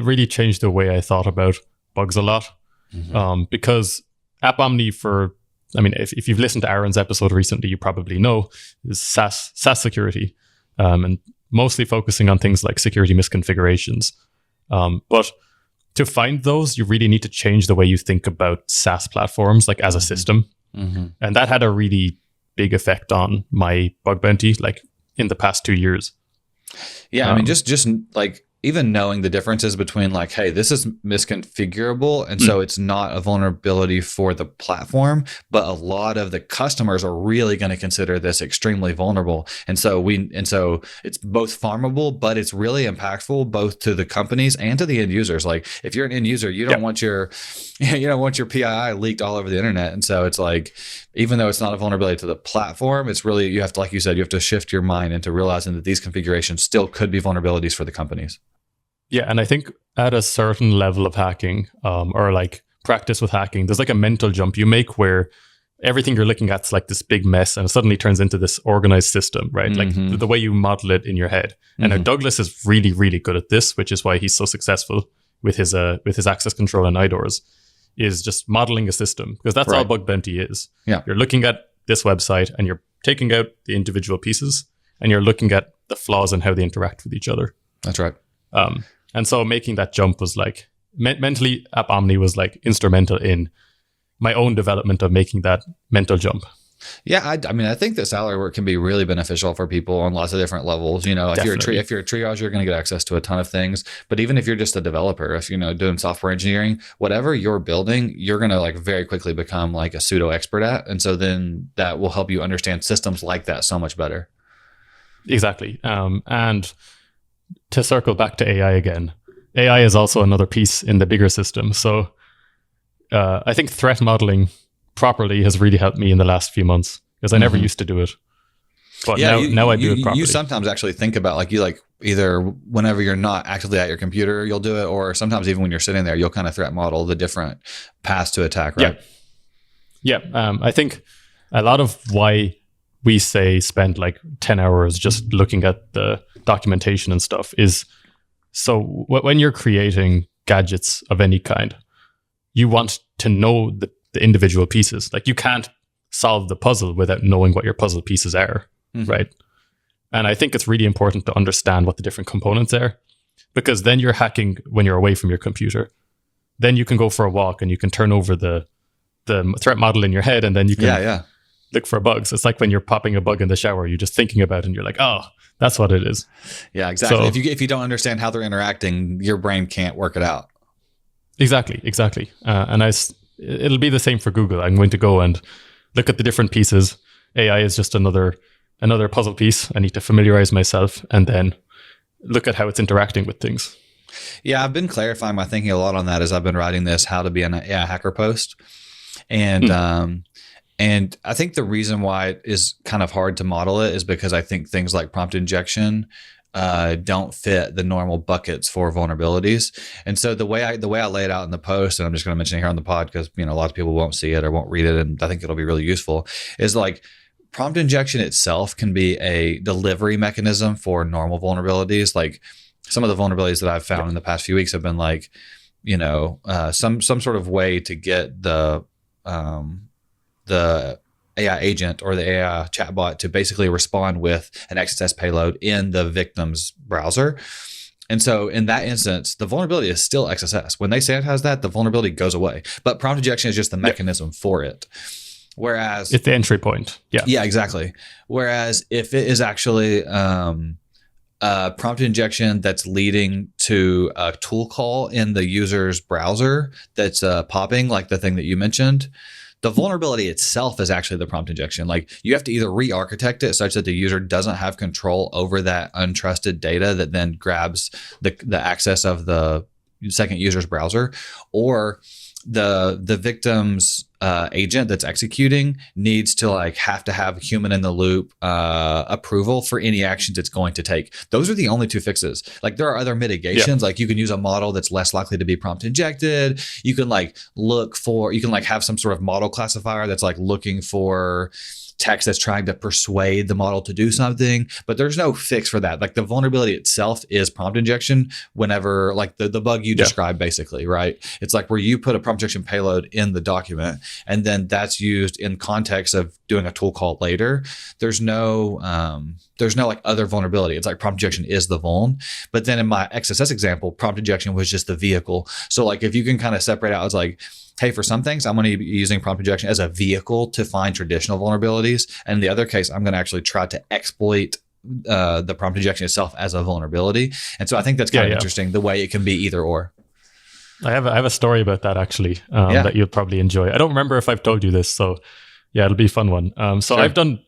Speaker 1: really changed the way I thought about bugs a lot, because App Omni if you've listened to Aaron's episode recently, you probably know is SaaS security, and mostly focusing on things like security misconfigurations, but to find those, you really need to change the way you think about SaaS platforms, like as a system. And that had a really big effect on my bug bounty, like in the past 2 years.
Speaker 5: Yeah, just like even knowing the differences between like, hey, this is misconfigurable, and so it's not a vulnerability for the platform, but a lot of the customers are really going to consider this extremely vulnerable, and so it's both farmable, but it's really impactful both to the companies and to the end users. Like if you're an end user, you don't want your PII leaked all over the internet, and so it's like, even though it's not a vulnerability to the platform, it's really, you have to, like you said, you have to shift your mind into realizing that these configurations still could be vulnerabilities for the companies.
Speaker 1: Yeah, and I think at a certain level of hacking, or like practice with hacking, there's like a mental jump you make where everything you're looking at is like this big mess, and it suddenly turns into this organized system, right? Like the way you model it in your head. And now Douglas is really, really good at this, which is why he's so successful with his access control and IDORs, is just modeling a system, because that's all bug bounty is.
Speaker 5: Yeah,
Speaker 1: you're looking at this website and you're taking out the individual pieces, and you're looking at the flaws and how they interact with each other.
Speaker 5: That's right.
Speaker 1: And so making that jump was like, mentally, App Omni was like instrumental in my own development of making that mental jump.
Speaker 5: Yeah, I mean, I think that salary work can be really beneficial for people on lots of different levels. You know, if you're a triage, you're going to get access to a ton of things. But even if you're just a developer, if you're doing software engineering, whatever you're building, you're going to like very quickly become like a pseudo expert at, and so then that will help you understand systems like that so much better.
Speaker 1: Exactly. And to circle back to AI again, AI is also another piece in the bigger system. So I think threat modeling properly has really helped me in the last few months, because I never used to do it. But now I do it properly.
Speaker 5: You sometimes actually think about like, either whenever you're not actively at your computer, you'll do it, or sometimes even when you're sitting there, you'll kind of threat model the different paths to attack, right?
Speaker 1: Yeah. I think a lot of why we say spend like 10 hours just looking at the documentation and stuff is, so when you're creating gadgets of any kind, you want to know the individual pieces. Like you can't solve the puzzle without knowing what your puzzle pieces are, right? And I think it's really important to understand what the different components are, because then you're hacking when you're away from your computer. Then you can go for a walk and you can turn over the threat model in your head, and then you can look for bugs. It's like when you're popping a bug in the shower, you're just thinking about it and you're like, oh, that's what it is. Yeah,
Speaker 5: exactly. So, if you don't understand how they're interacting, your brain can't work it out.
Speaker 1: Exactly. And it'll be the same for Google. I'm going to go and look at the different pieces. AI is just another puzzle piece. I need to familiarize myself and then look at how it's interacting with things.
Speaker 5: Yeah, I've been clarifying my thinking a lot on that as I've been writing this How to Be an AI Hacker post. And I think the reason why it is kind of hard to model it is because I think things like prompt injection don't fit the normal buckets for vulnerabilities. And so the way I lay it out in the post, and I'm just going to mention it here on the pod because a lot of people won't see it or won't read it, and I think it'll be really useful, is like prompt injection itself can be a delivery mechanism for normal vulnerabilities. Like some of the vulnerabilities that I've found in the past few weeks have been like, some sort of way to get the AI agent or the AI chatbot to basically respond with an XSS payload in the victim's browser. And so in that instance, the vulnerability is still XSS. When they sanitize that, the vulnerability goes away. But prompt injection is just the mechanism for it. Whereas
Speaker 1: it's the entry point.
Speaker 5: Yeah, exactly. Whereas if it is actually prompt injection that's leading to a tool call in the user's browser that's popping, like the thing that you mentioned, the vulnerability itself is actually the prompt injection. Like you have to either re-architect it such that the user doesn't have control over that untrusted data that then grabs the access of the second user's browser, or the victim's agent that's executing needs to have to have human in the loop approval for any actions it's going to take. Those are the only two fixes. Like there are other mitigations. Like you can use a model that's less likely to be prompt injected. You can have some sort of model classifier that's like looking for text that's trying to persuade the model to do something, but there's no fix for that. Like the vulnerability itself is prompt injection whenever, like the bug you described basically, right? It's like where you put a prompt injection payload in the document and then that's used in context of doing a tool call later. There's no like other vulnerability. It's like prompt injection is the vuln. But then in my XSS example, prompt injection was just the vehicle. So like if you can kind of separate out, it's like, hey, for some things, I'm going to be using prompt injection as a vehicle to find traditional vulnerabilities. And in the other case, I'm going to actually try to exploit the prompt injection itself as a vulnerability. And so I think that's kind of interesting, the way it can be either or.
Speaker 1: I have a story about that actually that you'll probably enjoy. I don't remember if I've told you this, so yeah, it'll be a fun one. So sure. I've done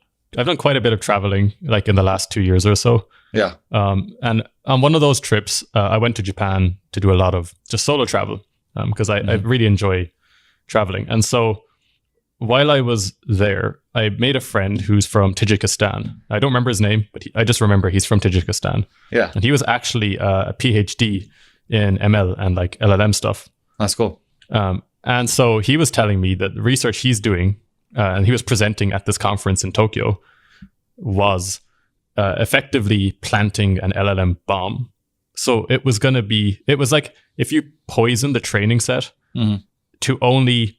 Speaker 1: quite a bit of traveling, like in the last 2 years or so.
Speaker 5: Yeah.
Speaker 1: And on one of those trips, I went to Japan to do a lot of just solo travel because I really enjoy traveling. And so while I was there, I made a friend who's from Tajikistan. I don't remember his name, but I just remember he's from Tajikistan.
Speaker 5: Yeah.
Speaker 1: And he was actually a PhD in ML and like LLM stuff.
Speaker 5: That's cool.
Speaker 1: And so he was telling me that the research he's doing, and he was presenting at this conference in Tokyo, was effectively planting an LLM bomb. So it was like if you poison the training set to only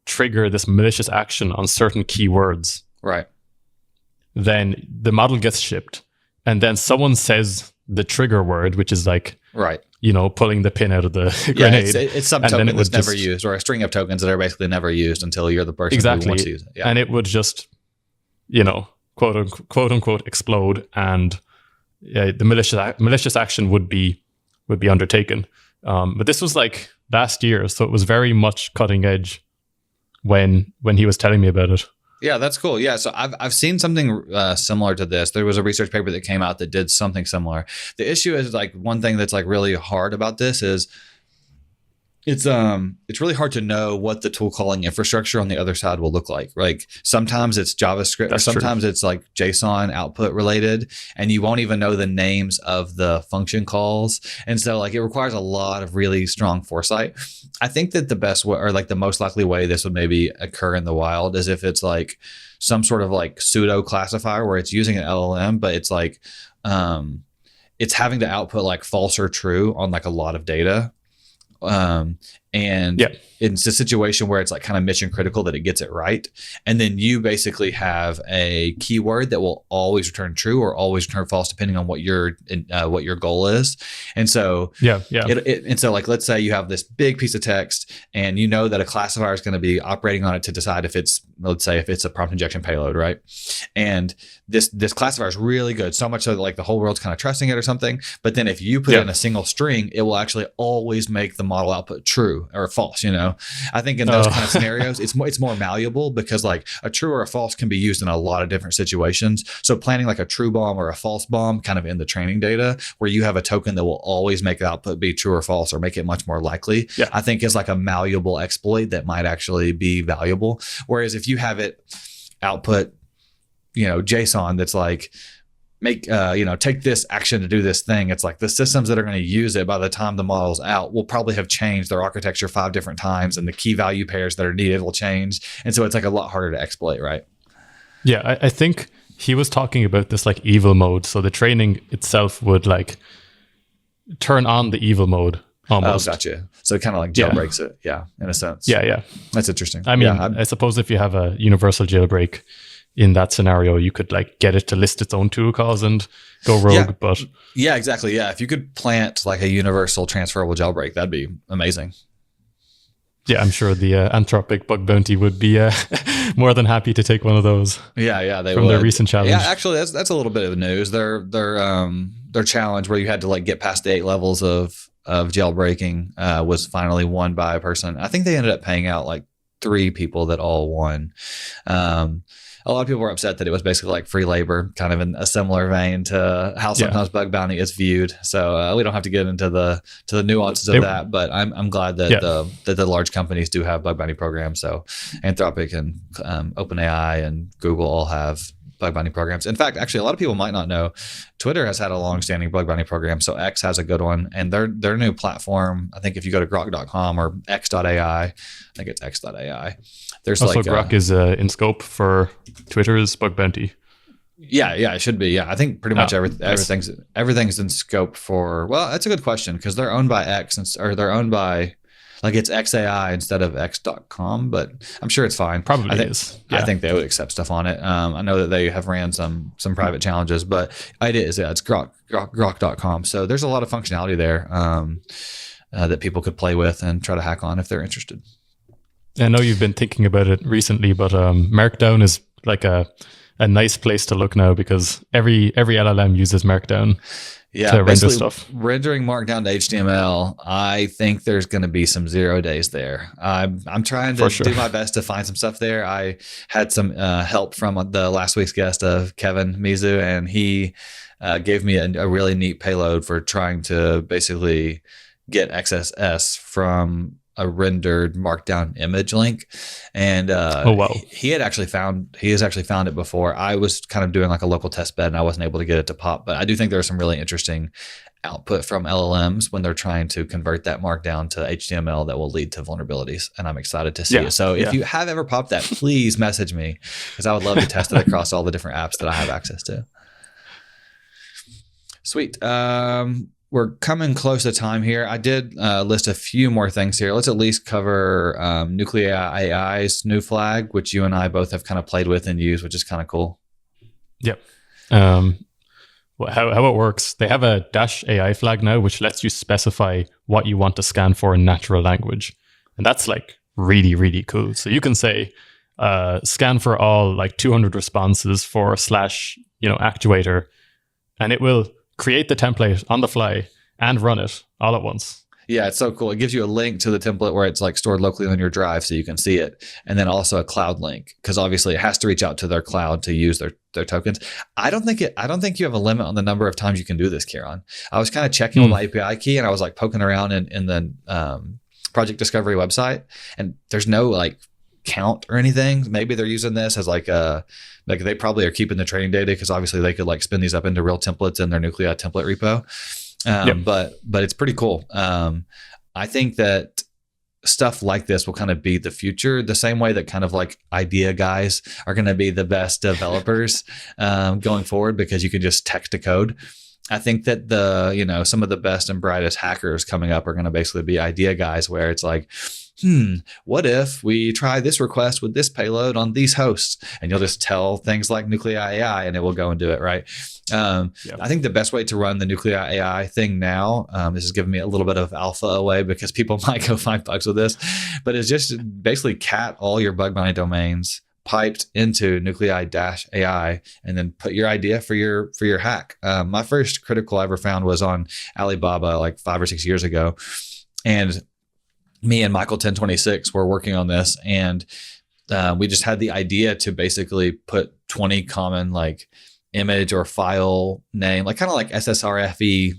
Speaker 1: trigger this malicious action on certain keywords,
Speaker 5: right?
Speaker 1: Then the model gets shipped, and then someone says the trigger word, which is like,
Speaker 5: right,
Speaker 1: pulling the pin out of the grenade.
Speaker 5: It's some token that's never used, or a string of tokens that are basically never used until you're the person who wants to use it. Yeah.
Speaker 1: And it would just, quote unquote explode, and the malicious action would be undertaken. But this was like last year, so it was very much cutting edge when he was telling me about it.
Speaker 5: Yeah, that's cool. Yeah, so I've seen something similar to this. There was a research paper that came out that did something similar. The issue is like one thing that's like really hard about this is it's really hard to know what the tool calling infrastructure on the other side will look like. Like sometimes it's JavaScript, or sometimes it's like JSON output related, and you won't even know the names of the function calls. And so like it requires a lot of really strong foresight. I think that the best way, or like the most likely way this would maybe occur in the wild, is if it's like some sort of like pseudo classifier where it's using an LLM, but it's like it's having to output like false or true on like a lot of data. And it's a situation where it's like kind of mission critical that it gets it right. And then you basically have a keyword that will always return true or always return false, depending on what your goal is. And so, and so like, let's say you have this big piece of text and you know that a classifier is going to be operating on it to decide if it's, let's say if it's a prompt injection payload, right? And this classifier is really good, so much so that like the whole world's kind of trusting it or something. But then if you put in a single string, it will actually always make the model output true or false. I think in those kind of scenarios, it's more malleable because like a true or a false can be used in a lot of different situations. So planning like a true bomb or a false bomb kind of in the training data where you have a token that will always make the output be true or false or make it much more likely, I think is like a malleable exploit that might actually be valuable. Whereas if you have it output, JSON that's like, take this action to do this thing. It's like the systems that are going to use it by the time the model's out will probably have changed their architecture 5 different times, and the key value pairs that are needed will change. And so it's like a lot harder to exploit, right?
Speaker 1: Yeah, I think he was talking about this like evil mode. So the training itself would like turn on the evil mode almost.
Speaker 5: Oh, gotcha. So it kind of like jailbreaks it. Yeah, in a sense.
Speaker 1: Yeah.
Speaker 5: That's interesting.
Speaker 1: I mean, I suppose if you have a universal jailbreak, in that scenario, you could like get it to list its own tool calls and go rogue. But
Speaker 5: yeah, exactly. Yeah, if you could plant like a universal transferable jailbreak, that'd be amazing.
Speaker 1: Yeah, I'm sure the Anthropic bug bounty would be more than happy to take one of those.
Speaker 5: Yeah, they
Speaker 1: from
Speaker 5: would.
Speaker 1: Their recent challenge.
Speaker 5: Yeah, actually, that's a little bit of news. Their challenge where you had to like get past the 8 levels of jailbreaking was finally won by a person. I think they ended up paying out like 3 people that all won. A lot of people were upset that it was basically like free labor, kind of in a similar vein to how sometimes bug bounty is viewed. So we don't have to get into the nuances of that, but I'm glad that the large companies do have bug bounty programs. So Anthropic and OpenAI and Google all have bug bounty programs. In fact, actually, a lot of people might not know, Twitter has had a long-standing bug bounty program. So X has a good one, and their new platform, I think if you go to grok.com or x.ai, I think it's x.ai. There's
Speaker 1: also Grok is in scope for Twitter's bug bounty.
Speaker 5: Yeah, it should be. Yeah, I think pretty much everything's in scope for. Well, that's a good question because they're owned by X, or they're owned by like it's XAI instead of x.com, but I'm sure it's fine.
Speaker 1: Probably is. Yeah.
Speaker 5: I think they would accept stuff on it. I know that they have ran some private challenges, but it is. Yeah, it's grok.com. So there's a lot of functionality there that people could play with and try to hack on if they're interested.
Speaker 1: I know you've been thinking about it recently, but Markdown is like a a nice place to look now because every LLM uses Markdown to render stuff.
Speaker 5: Rendering Markdown to HTML, I think there's going to be some 0 days there. I'm trying to do my best to find some stuff there. I had some help from the last week's guest of Kevin Mizu, and he gave me a really neat payload for trying to basically get XSS from a rendered Markdown image link. And he has actually found it before. I was kind of doing like a local test bed and I wasn't able to get it to pop, but I do think there's some really interesting output from LLMs when they're trying to convert that Markdown to HTML that will lead to vulnerabilities. And I'm excited to see it. So if you have ever popped that, please message me because I would love to test it across all the different apps that I have access to. Sweet. We're coming close to time here. I did list a few more things here. Let's at least cover Nuclei AI's new flag, which you and I both have kind of played with and used, which is kind of cool.
Speaker 1: Yep. How it works, they have a -AI flag now, which lets you specify what you want to scan for in natural language. And that's like really, really cool. So you can say, scan for all like 200 responses for / actuator, and it will create the template on the fly and run it all at once.
Speaker 5: Yeah, it's so cool. It gives you a link to the template where it's like stored locally on your drive so you can see it. And then also a cloud link because obviously it has to reach out to their cloud to use their tokens. I don't think you have a limit on the number of times you can do this, Ciarán. I was kind of checking with my API key and I was like poking around in the project discovery website and there's no like count or anything. Maybe they're using this as like they probably are keeping the training data because obviously they could like spin these up into real templates in their Nuclei template repo. But it's pretty cool. I think that stuff like this will kind of be the future, the same way that kind of like idea guys are going to be the best developers going forward because you can just text to code. I think that some of the best and brightest hackers coming up are going to basically be idea guys where it's like, what if we try this request with this payload on these hosts? And you'll just tell things like Nuclei AI and it will go and do it, right? I think the best way to run the Nuclei AI thing now, this is giving me a little bit of alpha away because people might go find bugs with this, but it's just basically cat all your bug bounty domains piped into Nuclei-AI and then put your idea for your hack. My first critical I ever found was on Alibaba like 5 or 6 years ago. And me and Michael 1026 were working on this and we just had the idea to basically put 20 common like image or file name, like kind of like SSRFE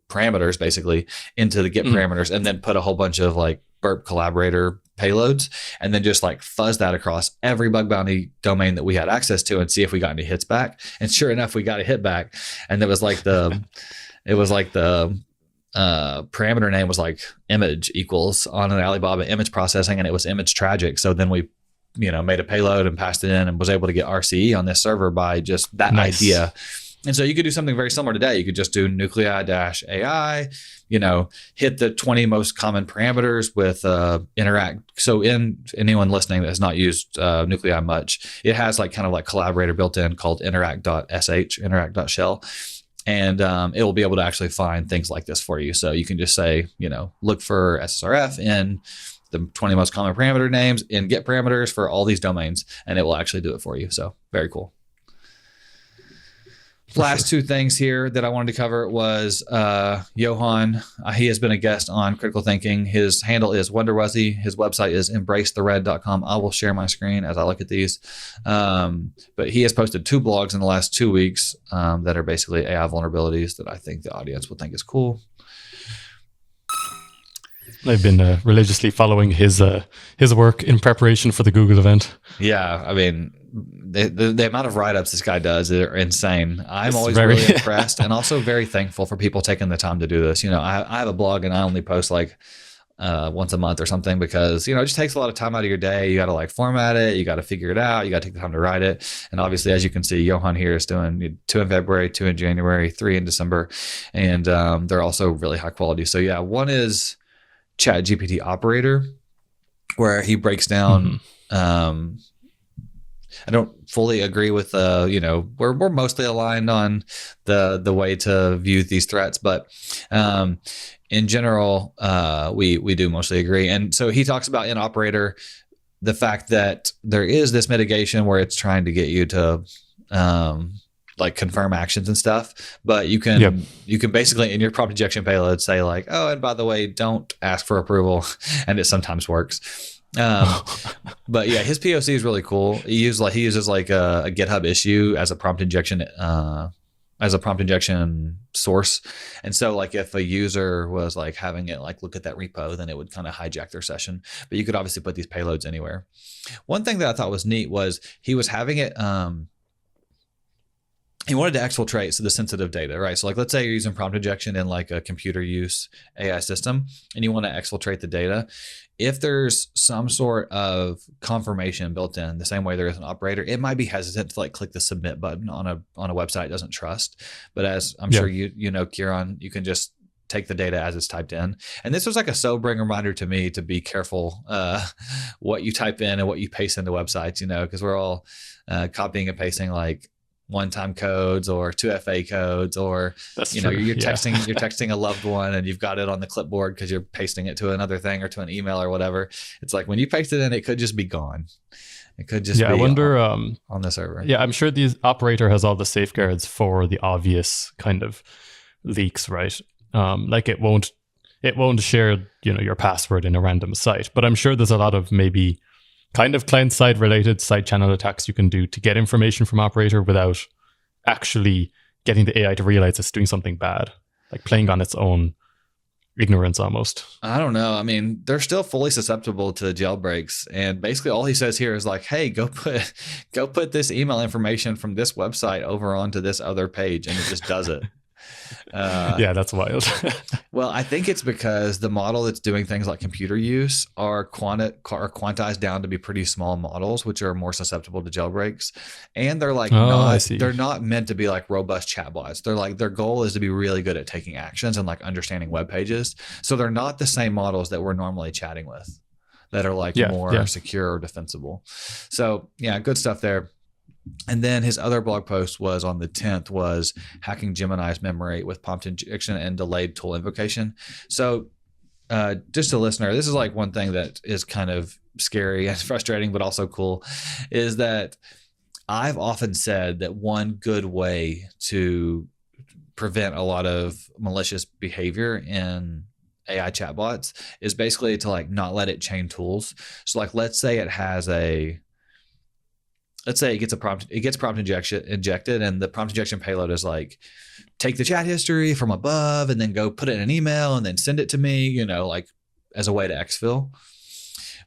Speaker 5: parameters basically into the get parameters and then put a whole bunch of like burp collaborator payloads and then just like fuzz that across every bug bounty domain that we had access to and see if we got any hits back. And sure enough, we got a hit back. And it was like the parameter name was like image equals on an Alibaba image processing and it was image tragic. So then we, made a payload and passed it in and was able to get RCE on this server by just that idea. And so you could do something very similar today. You could just do Nuclei-AI, hit the 20 most common parameters with interact. So in anyone listening that has not used Nuclei much, it has like kind of like collaborator built in called interact.sh, interact.shell. And it will be able to actually find things like this for you. So you can just say, look for SSRF in the 20 most common parameter names and get parameters for all these domains, and it will actually do it for you. So very cool. Last two things here that I wanted to cover was Johann. He has been a guest on Critical Thinking. His handle is WonderWuzzy. His website is embracethered.com. I will share my screen as I look at these. But he has posted 2 blogs in the last 2 weeks that are basically AI vulnerabilities that I think the audience will think is cool.
Speaker 1: I've been religiously following his work in preparation for the Google event.
Speaker 5: Yeah, I mean, the amount of write-ups this guy does are insane. I'm always really impressed and also very thankful for people taking the time to do this. I have a blog and I only post like once a month or something because, it just takes a lot of time out of your day. You got to like format it. You got to figure it out. You got to take the time to write it. And obviously, as you can see, Johann here is doing 2 in February, 2 in January, 3 in December. And they're also really high quality. So yeah, one is ChatGPT operator, where he breaks down. I don't fully agree with we're mostly aligned on the way to view these threats, but in general, we do mostly agree. And so he talks about in operator the fact that there is this mitigation where it's trying to get you to like confirm actions and stuff, but you can basically in your prompt injection payload say like, oh, and by the way, don't ask for approval, and it sometimes works. But yeah, his POC is really cool. He uses like a GitHub issue as a prompt injection source. And so like if a user was like having it like look at that repo, then it would kind of hijack their session. But you could obviously put these payloads anywhere. One thing that I thought was neat was he was having it he wanted to exfiltrate the sensitive data, right? So like, let's say you're using prompt injection in like a computer use AI system and you want to exfiltrate the data. If there's some sort of confirmation built in the same way there is an operator, it might be hesitant to like click the submit button on a website it doesn't trust. But as I'm sure you know, Ciarán, you can just take the data as it's typed in. And this was like a sobering reminder to me to be careful what you type in and what you paste into websites, you know, because we're all copying and pasting like one-time codes or 2FA codes, or
Speaker 1: That's
Speaker 5: you know,
Speaker 1: true.
Speaker 5: you're texting a loved one and you've got it on the clipboard because you're pasting it to another thing or to an email or whatever. It's like when you paste it in, it could just be gone. It could just be
Speaker 1: I wonder
Speaker 5: on the server.
Speaker 1: Yeah, I'm sure the operator has all the safeguards for the obvious kind of leaks, right? Like it won't share, you know, your password in a random site, but I'm sure there's a lot of maybe kind of client-side related side channel attacks you can do to get information from operator without actually getting the AI to realize it's doing something bad, like playing on its own ignorance almost.
Speaker 5: I don't know. I mean, they're still fully susceptible to jailbreaks. And basically all he says here is like, hey, go put this email information from this website over onto this other page. And it just does it.
Speaker 1: Yeah, that's wild.
Speaker 5: Well, I think it's because the model that's doing things like computer use are quantized down to be pretty small models, which are more susceptible to jailbreaks. And they're like they're not meant to be like robust chatbots. They're like, their goal is to be really good at taking actions and like understanding web pages. So they're not the same models that we're normally chatting with that are like more secure or defensible. So yeah, good stuff there. And then his other blog post was on the 10th was hacking Gemini's memory with prompt injection and delayed tool invocation. So just a listener, this is like one thing that is kind of scary and frustrating, but also cool, is that I've often said that one good way to prevent a lot of malicious behavior in AI chatbots is basically to like not let it chain tools. So like, let's say it gets prompt injected, and the prompt injection payload is like, take the chat history from above and then go put it in an email and then send it to me, you know, like as a way to exfil.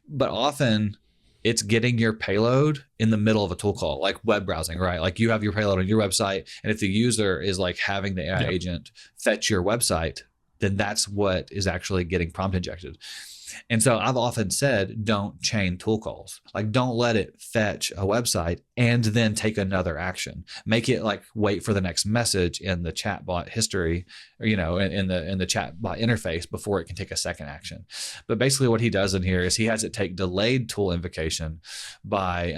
Speaker 5: But often it's getting your payload in the middle of a tool call, like web browsing, right? Like you have your payload on your website, and if the user is like having the AI agent fetch your website, then that's what is actually getting prompt injected. And so I've often said, don't chain tool calls. Like, don't let it fetch a website and then take another action. Make it like wait for the next message in the chatbot history, or, you know, in the chatbot interface before it can take a second action. But basically what he does in here is he has it take delayed tool invocation by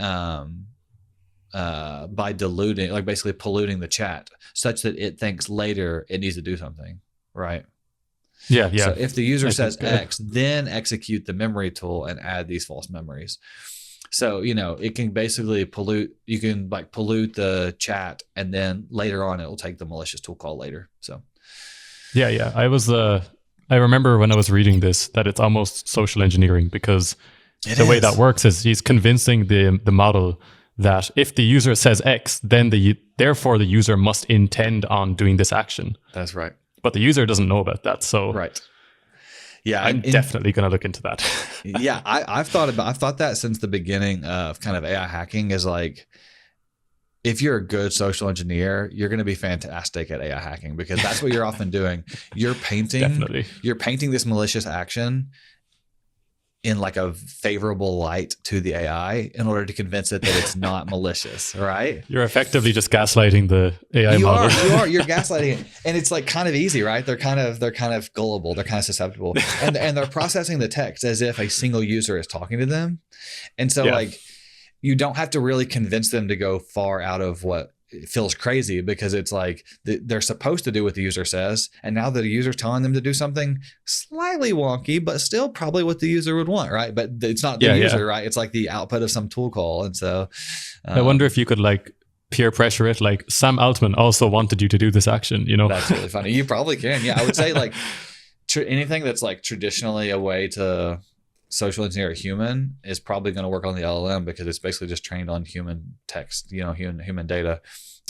Speaker 5: diluting, like basically polluting the chat such that it thinks later it needs to do something, right?
Speaker 1: Yeah.
Speaker 5: So if the user says X, then execute the memory tool and add these false memories. So, you know, it can basically pollute the chat, and then later on it will take the malicious tool call later. So
Speaker 1: Yeah. I remember when I was reading this that it's almost social engineering, because the way that works is he's convincing the model that if the user says X, then therefore the user must intend on doing this action.
Speaker 5: That's right.
Speaker 1: But the user doesn't know about that. So
Speaker 5: right. Yeah,
Speaker 1: I'm definitely going to look into that.
Speaker 5: Yeah, I've thought that since the beginning of kind of AI hacking, is like, if you're a good social engineer, you're going to be fantastic at AI hacking, because that's what you're often doing. You're painting this malicious action in like a favorable light to the AI in order to convince it that it's not malicious, right?
Speaker 1: You're effectively just gaslighting the AI model.
Speaker 5: You're gaslighting it. And it's like kind of easy, right? They're kind of gullible, they're kind of susceptible. And they're processing the text as if a single user is talking to them. And so like, you don't have to really convince them to go far out of what it feels crazy because it's like they're supposed to do what the user says. And now that the user's telling them to do something slightly wonky, but still probably what the user would want, right? But it's not the user, right? It's like the output of some tool call. And so
Speaker 1: I wonder if you could like peer pressure it, like Sam Altman also wanted you to do this action, you know?
Speaker 5: That's really funny. You probably can. Yeah, I would say like anything that's like traditionally a way to social engineer a human is probably going to work on the LLM because it's basically just trained on human text, you know, human data.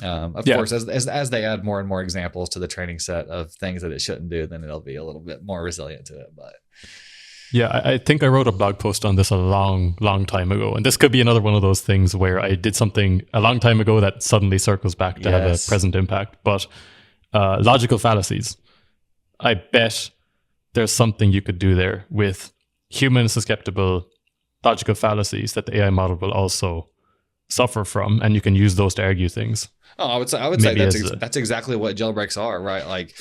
Speaker 5: Of course, as they add more and more examples to the training set of things that it shouldn't do, then it'll be a little bit more resilient to it. But
Speaker 1: yeah, I think I wrote a blog post on this a long time ago. And this could be another one of those things where I did something a long time ago that suddenly circles back to have a present impact. But logical fallacies, I bet there's something you could do there with human susceptible logical fallacies that the AI model will also suffer from. And you can use those to argue things.
Speaker 5: Oh, I would say that's exactly what jailbreaks are, right? Like,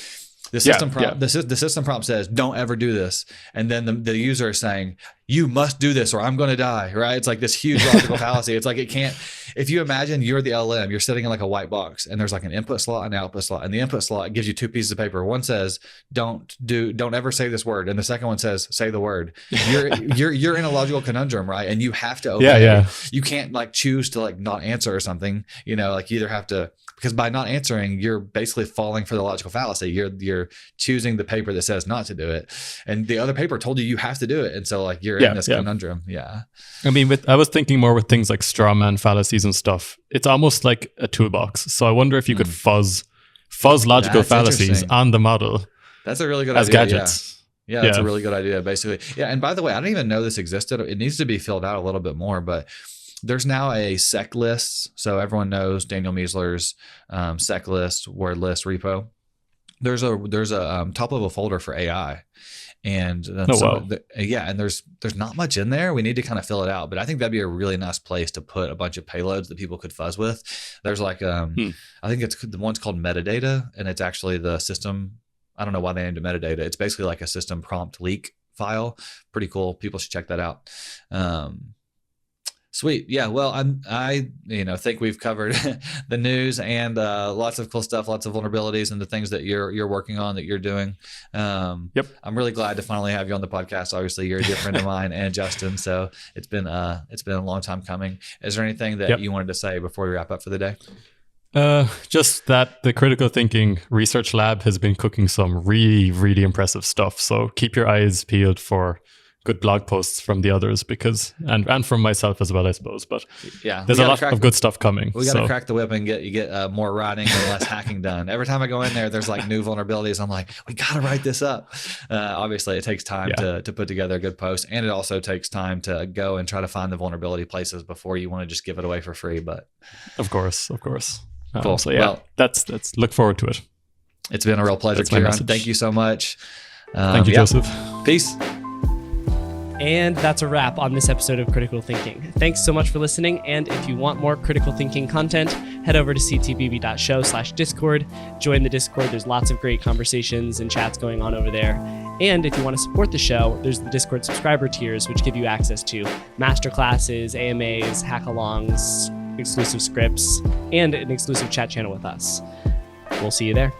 Speaker 5: the system prompt, the system prompt says, "Don't ever do this," and then the user is saying, "You must do this, or I'm going to die." Right? It's like this huge logical fallacy. It's like it can't. If you imagine you're the LM, you're sitting in like a white box, and there's like an input slot and an output slot, and the input slot gives you two pieces of paper. One says, "Don't ever say this word," and the second one says, "Say the word." You're in a logical conundrum, right? And you have to obey.
Speaker 1: Yeah.
Speaker 5: You can't like choose to like not answer or something. You know, like you either have to. Because by not answering, you're basically falling for the logical fallacy. You're choosing the paper that says not to do it, and the other paper told you have to do it, and so like you're in this conundrum. Yeah,
Speaker 1: I mean, I was thinking more with things like straw man fallacies and stuff. It's almost like a toolbox. So I wonder if you could fuzz logical fallacies on the model.
Speaker 5: That's a really good
Speaker 1: as
Speaker 5: idea.
Speaker 1: Gadgets.
Speaker 5: Yeah, that's a really good idea. Basically, yeah. And by the way, I didn't even know this existed. It needs to be filled out a little bit more, but. There's now a sec list. So everyone knows Daniel Miessler's sec list, word list repo. There's a top level folder for AI. And and there's not much in there. We need to kind of fill it out, but I think that'd be a really nice place to put a bunch of payloads that people could fuzz with. There's like, I think it's the one's called metadata, and it's actually the system. I don't know why they named it metadata. It's basically like a system prompt leak file. Pretty cool. People should check that out. Sweet. Yeah. Well, I think we've covered the news and lots of cool stuff, lots of vulnerabilities and the things that you're working on, that you're doing. I'm really glad to finally have you on the podcast. Obviously, you're a dear friend of mine and Justin. So it's been a long time coming. Is there anything that you wanted to say before we wrap up for the day?
Speaker 1: Just that the Critical Thinking Research Lab has been cooking some really, really impressive stuff. So keep your eyes peeled for good blog posts from the others, because and from myself as well, I suppose. But there's a lot of good stuff coming.
Speaker 5: We got to crack the whip and get more writing and less hacking done. Every time I go in there's like new vulnerabilities. I'm like, we got to write this up. Obviously, it takes time to put together a good post, and it also takes time to go and try to find the vulnerability places before you want to just give it away for free. But
Speaker 1: of course.
Speaker 5: Cool.
Speaker 1: So well, that's look forward to it.
Speaker 5: It's been a real pleasure, Ciarán. Thank you so much.
Speaker 1: Thank you, Joseph.
Speaker 5: Peace.
Speaker 3: And that's a wrap on this episode of Critical Thinking. Thanks so much for listening. And if you want more critical thinking content, head over to ctbb.show/Discord. Join the Discord. There's lots of great conversations and chats going on over there. And if you want to support the show, there's the Discord subscriber tiers, which give you access to masterclasses, AMAs, hackalongs, exclusive scripts, and an exclusive chat channel with us. We'll see you there.